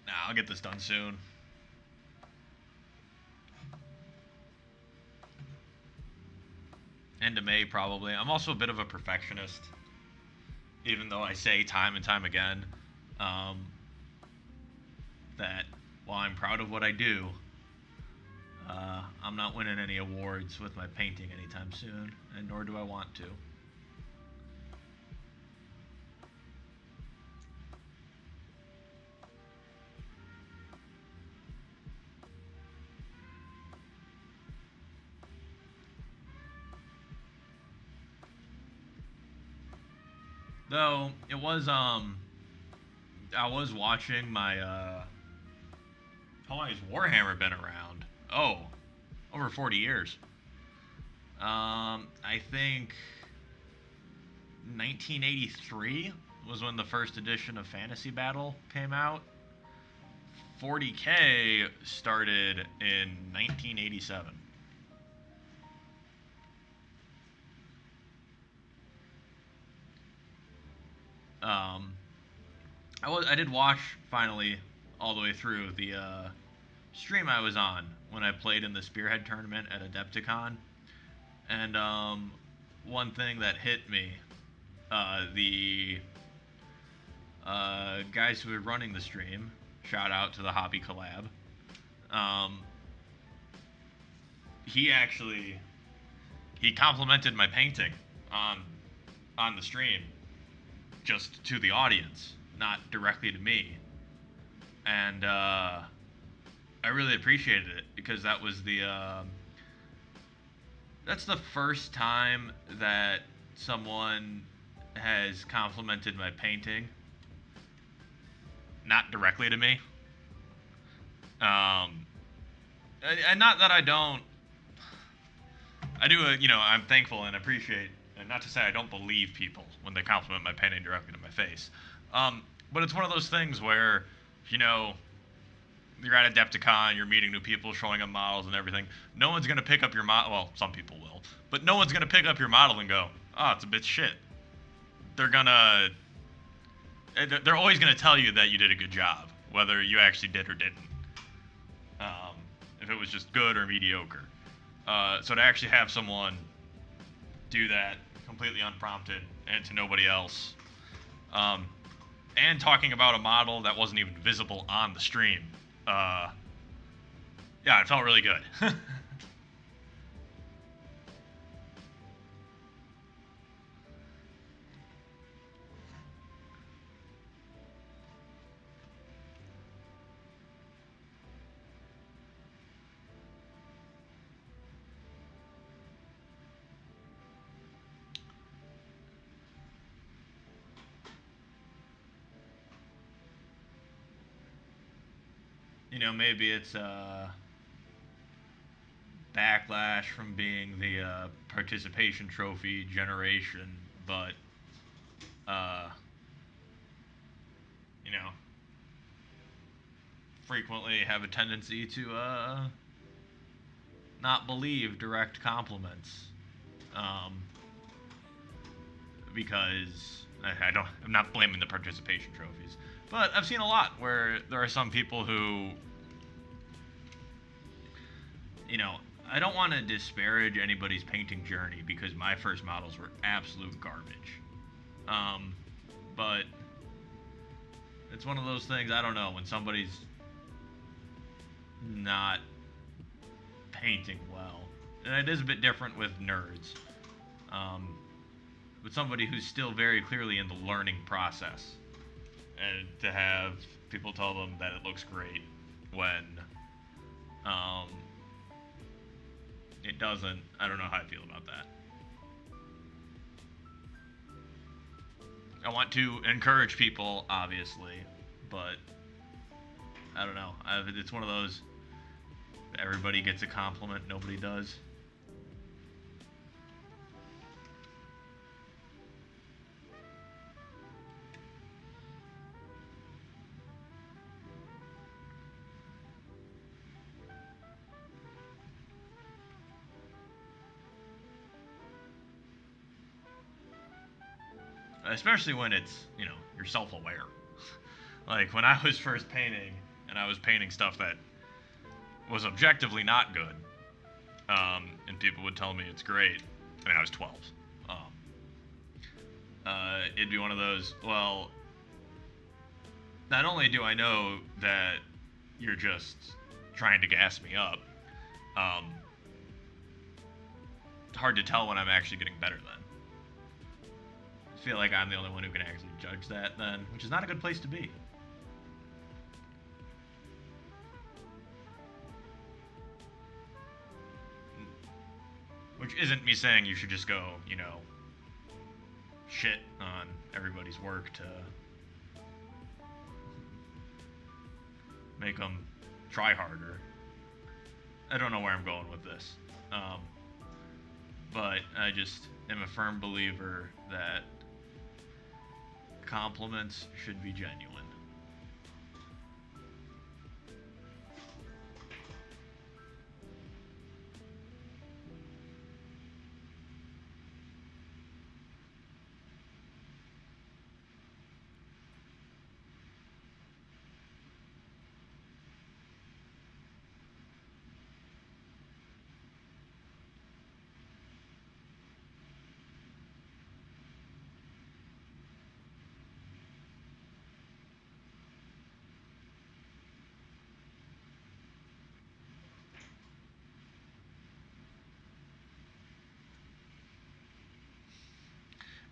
Nah, I'll get this done soon. End of May probably. I'm also a bit of a perfectionist, even though I say time and time again um, that while I'm proud of what I do, I'm not winning any awards with my painting anytime soon, and nor do I want to. Though it was I was watching my how long has Warhammer been around? Oh, over 40 years. I think 1983 was when the first edition of Fantasy Battle came out. 40K started in 1987. Um, I did watch finally all the way through the stream I was on when I played in the Spearhead tournament at Adepticon, and one thing that hit me, the guys who were running the stream, shout out to the Hobby Collab. Um, he actually he complimented my painting on on the stream, just to the audience, not directly to me, and I really appreciated it because that was the that's the first time that someone has complimented my painting, not directly to me. Um, and not that I don't, I do, I'm thankful and appreciate, and not to say I don't believe people when they compliment my painting directly to my face. But it's one of those things where, you know, you're at Adepticon, you're meeting new people, showing them models and everything. No one's gonna pick up your model. Well, some people will, but no one's gonna pick up your model and go, "Oh, it's a bit shit." They're gonna, they're always gonna tell you that you did a good job, whether you actually did or didn't. Um, if it was just good or mediocre. So to actually have someone do that completely unprompted and to nobody else, um, and talking about a model that wasn't even visible on the stream, uh, yeah, it felt really good. Maybe it's backlash from being the participation trophy generation, but uh, you know, frequently have a tendency to not believe direct compliments, um, because I'm not blaming the participation trophies, but I've seen a lot where there are some people who, you know, I don't want to disparage anybody's painting journey because my first models were absolute garbage. Um, but it's one of those things, I don't know, when somebody's not painting well. And it is a bit different with nerds. Um, with somebody who's still very clearly in the learning process. And to have people tell them that it looks great when um, it doesn't, I don't know how I feel about that. I want to encourage people, obviously, but I don't know. It's one of those, everybody gets a compliment, nobody does. Especially when it's, you're self-aware. Like when I was first painting, and I was painting stuff that was objectively not good, and people would tell me it's great. I mean, I was 12. It'd be one of those, well, not only do I know that you're just trying to gas me up, it's hard to tell when I'm actually getting better then. I feel like I'm the only one who can actually judge that then, which is not a good place to be. Which isn't me saying you should just go, shit on everybody's work to make them try harder. I don't know where I'm going with this. But I just am a firm believer that compliments should be genuine.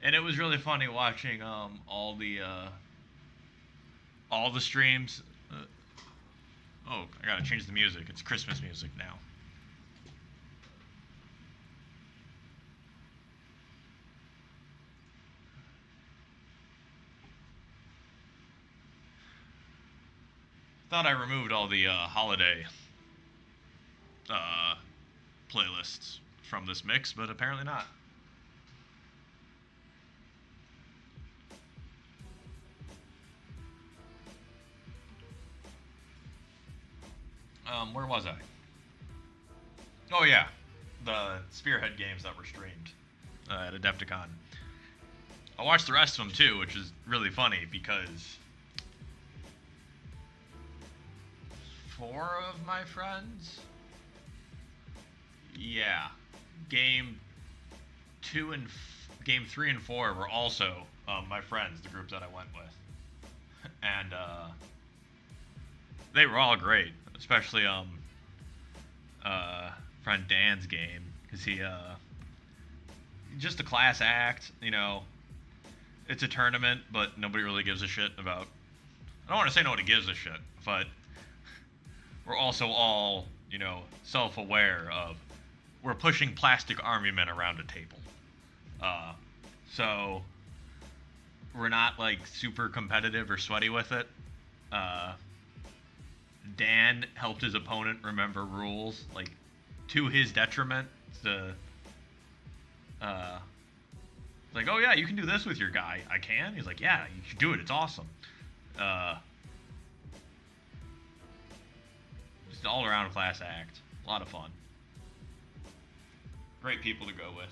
And it was really funny watching all the streams. Oh, I gotta change the music. It's Christmas music now. Thought I removed all the holiday uh, playlists from this mix, but apparently not. Where was I? Oh yeah, the Spearhead games that were streamed at Adepticon. I watched the rest of them too, which is really funny because 4 of my friends, yeah, game 3 and 4 were also my friends, the group that I went with, and they were all great. Especially friend Dan's game, because he just a class act. It's a tournament, but nobody really gives a shit about. I don't want to say nobody gives a shit, but we're also all self-aware of we're pushing plastic army men around a table, so we're not like super competitive or sweaty with it. Dan helped his opponent remember rules, like, to his detriment. Like, oh yeah, you can do this with your guy. I can? He's like, yeah, you should do it. It's awesome. Just an all-around class act. A lot of fun. Great people to go with.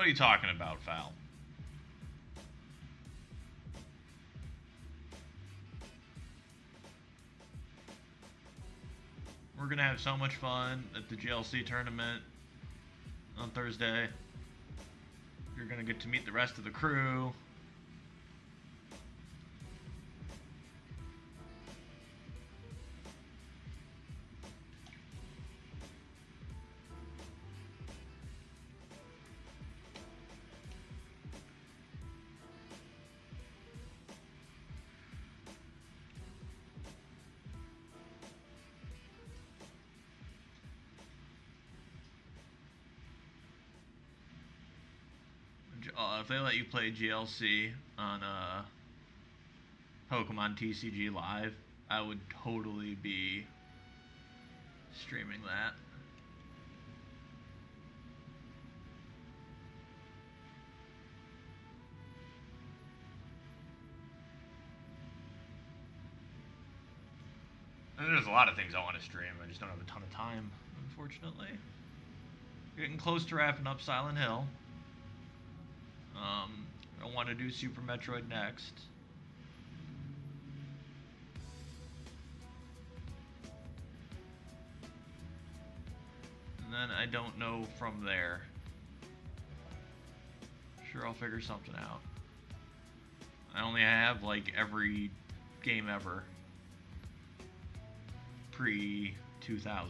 you talking about, Fal? We're gonna have so much fun at the GLC tournament on Thursday. You're gonna get to meet the rest of the crew. If they let you play GLC on Pokemon TCG Live, I would totally be streaming that. And there's a lot of things I want to stream. I just don't have a ton of time, unfortunately. Getting close to wrapping up Silent Hill. I want to do Super Metroid next. And then I don't know from there. Sure, I'll figure something out. I only have like every game ever pre-2000.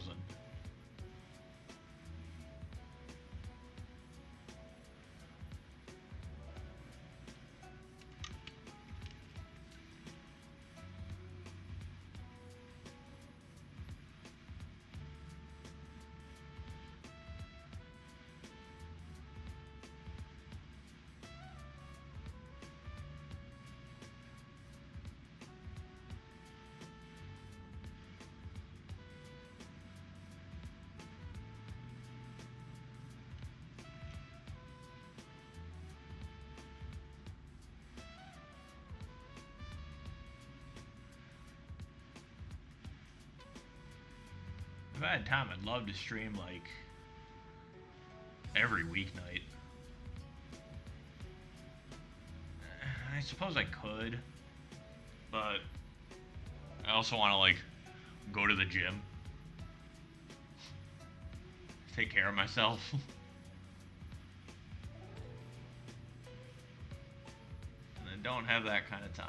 If I had time, I'd love to stream like every weeknight. I suppose I could, but I also want to like go to the gym, take care of myself. And I don't have that kind of time.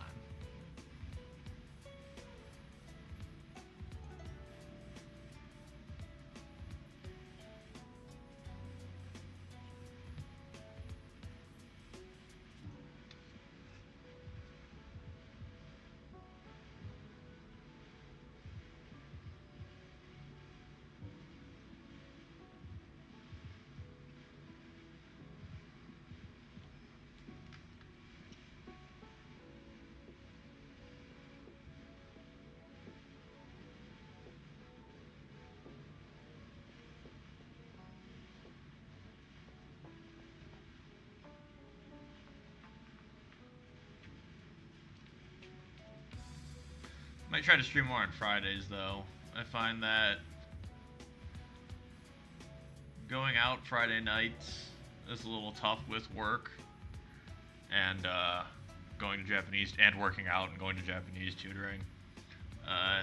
Might try to stream more on Fridays, though. I find that going out Friday nights is a little tough with work and going to Japanese and working out and going to Japanese tutoring.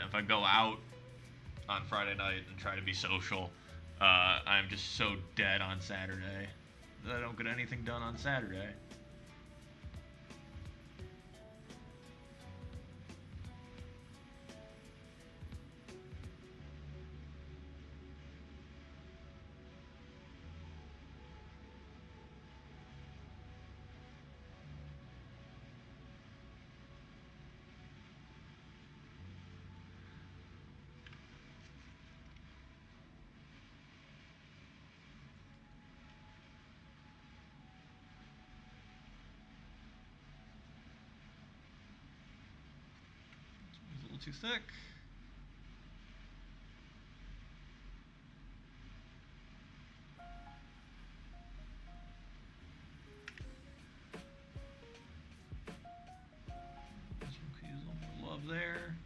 If I go out on Friday night and try to be social, I'm just so dead on Saturday that I don't get anything done on Saturday. Too thick. Love there.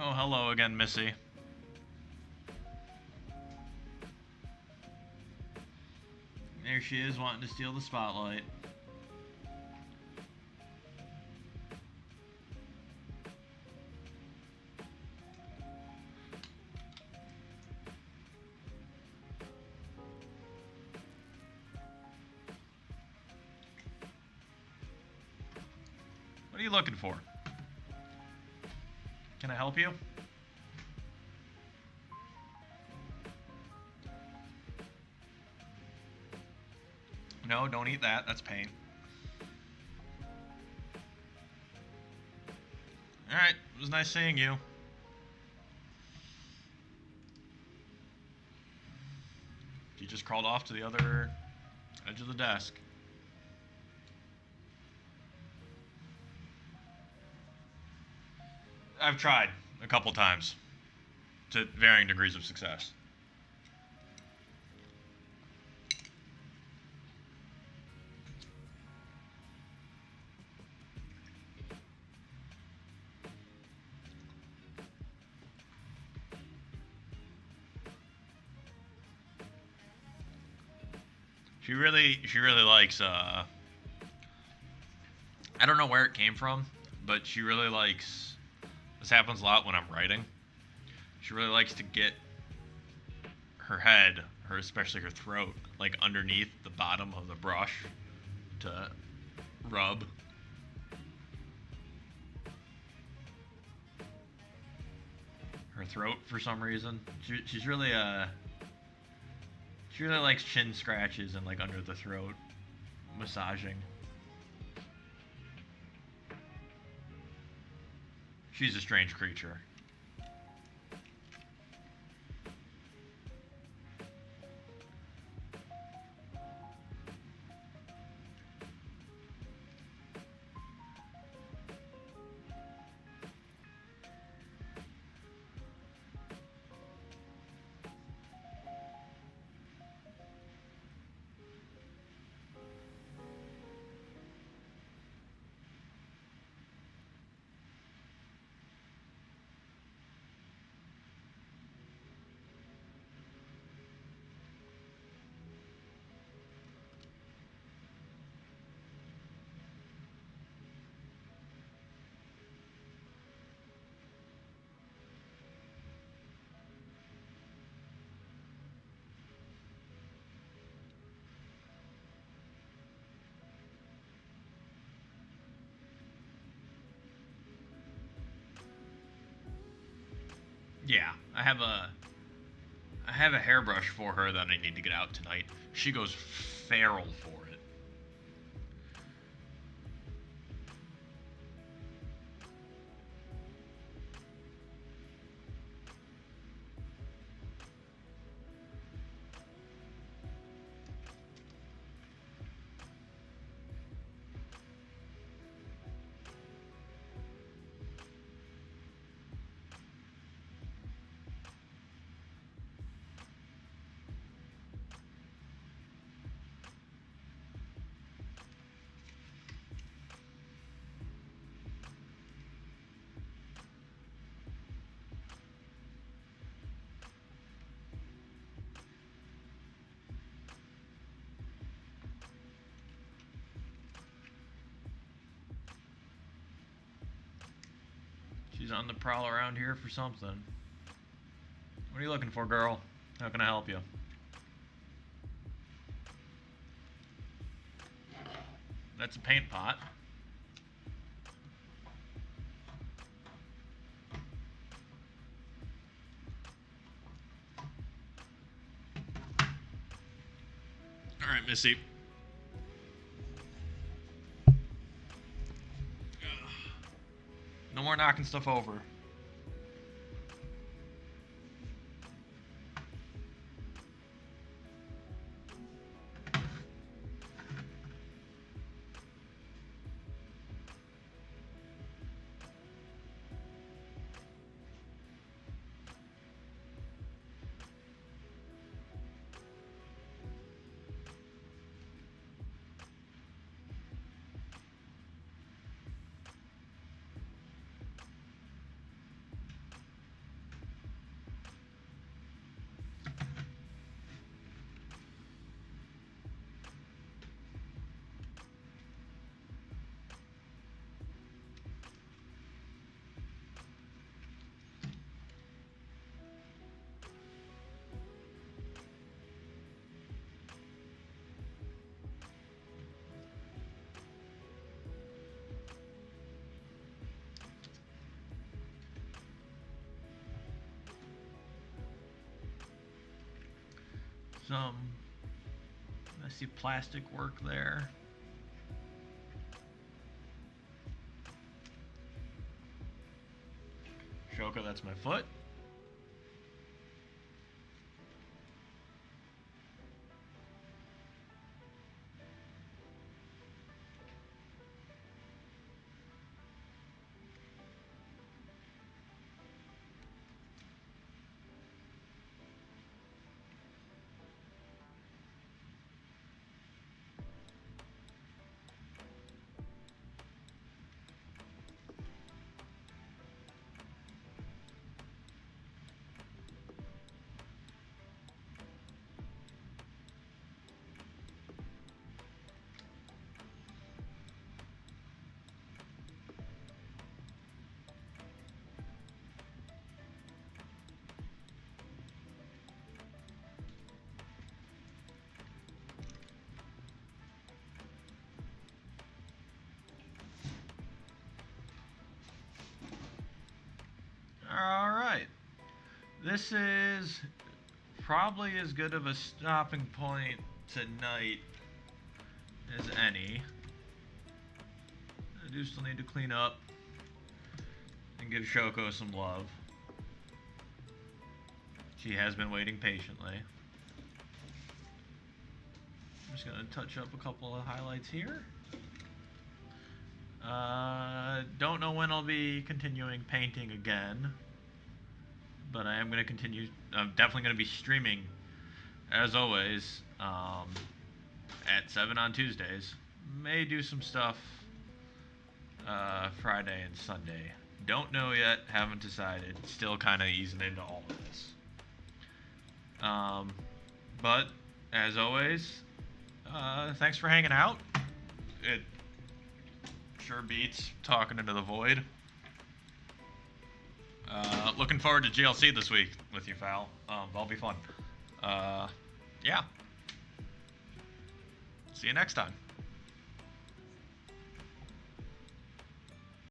Oh, hello again, Missy. There she is, wanting to steal the spotlight. What are you looking for? Can I help you? No, don't eat that. That's pain. Alright, it was nice seeing you. She just crawled off to the other edge of the desk. I've tried a couple times to varying degrees of success. She really likes I don't know where it came from, but she really likes, this happens a lot when I'm writing. She really likes to get her head, her especially her throat, like underneath the bottom of the brush to rub. Her throat for some reason. She's really she really likes chin scratches and like under the throat massaging. She's a strange creature. Yeah, I have a hairbrush for her that I need to get out tonight. She goes feral for it. She's on the prowl around here for something. What are you looking for, girl? How can I help you? That's a paint pot. Alright, Missy. No more knocking stuff over. some messy plastic work there. Shoko, that's my foot. Alright. This is probably as good of a stopping point tonight as any. I do still need to clean up and give Shoko some love. She has been waiting patiently. I'm just going to touch up a couple of highlights here. Don't know when I'll be continuing painting again, but I am going to continue. I'm definitely going to be streaming, as always, at 7 on Tuesdays. May do some stuff Friday and Sunday. Don't know yet, haven't decided. Still kind of easing into all of this. But, as always, thanks for hanging out. It sure beats talking into the void. Looking forward to GLC this week with you, Fal. That'll be fun. Yeah. See you next time.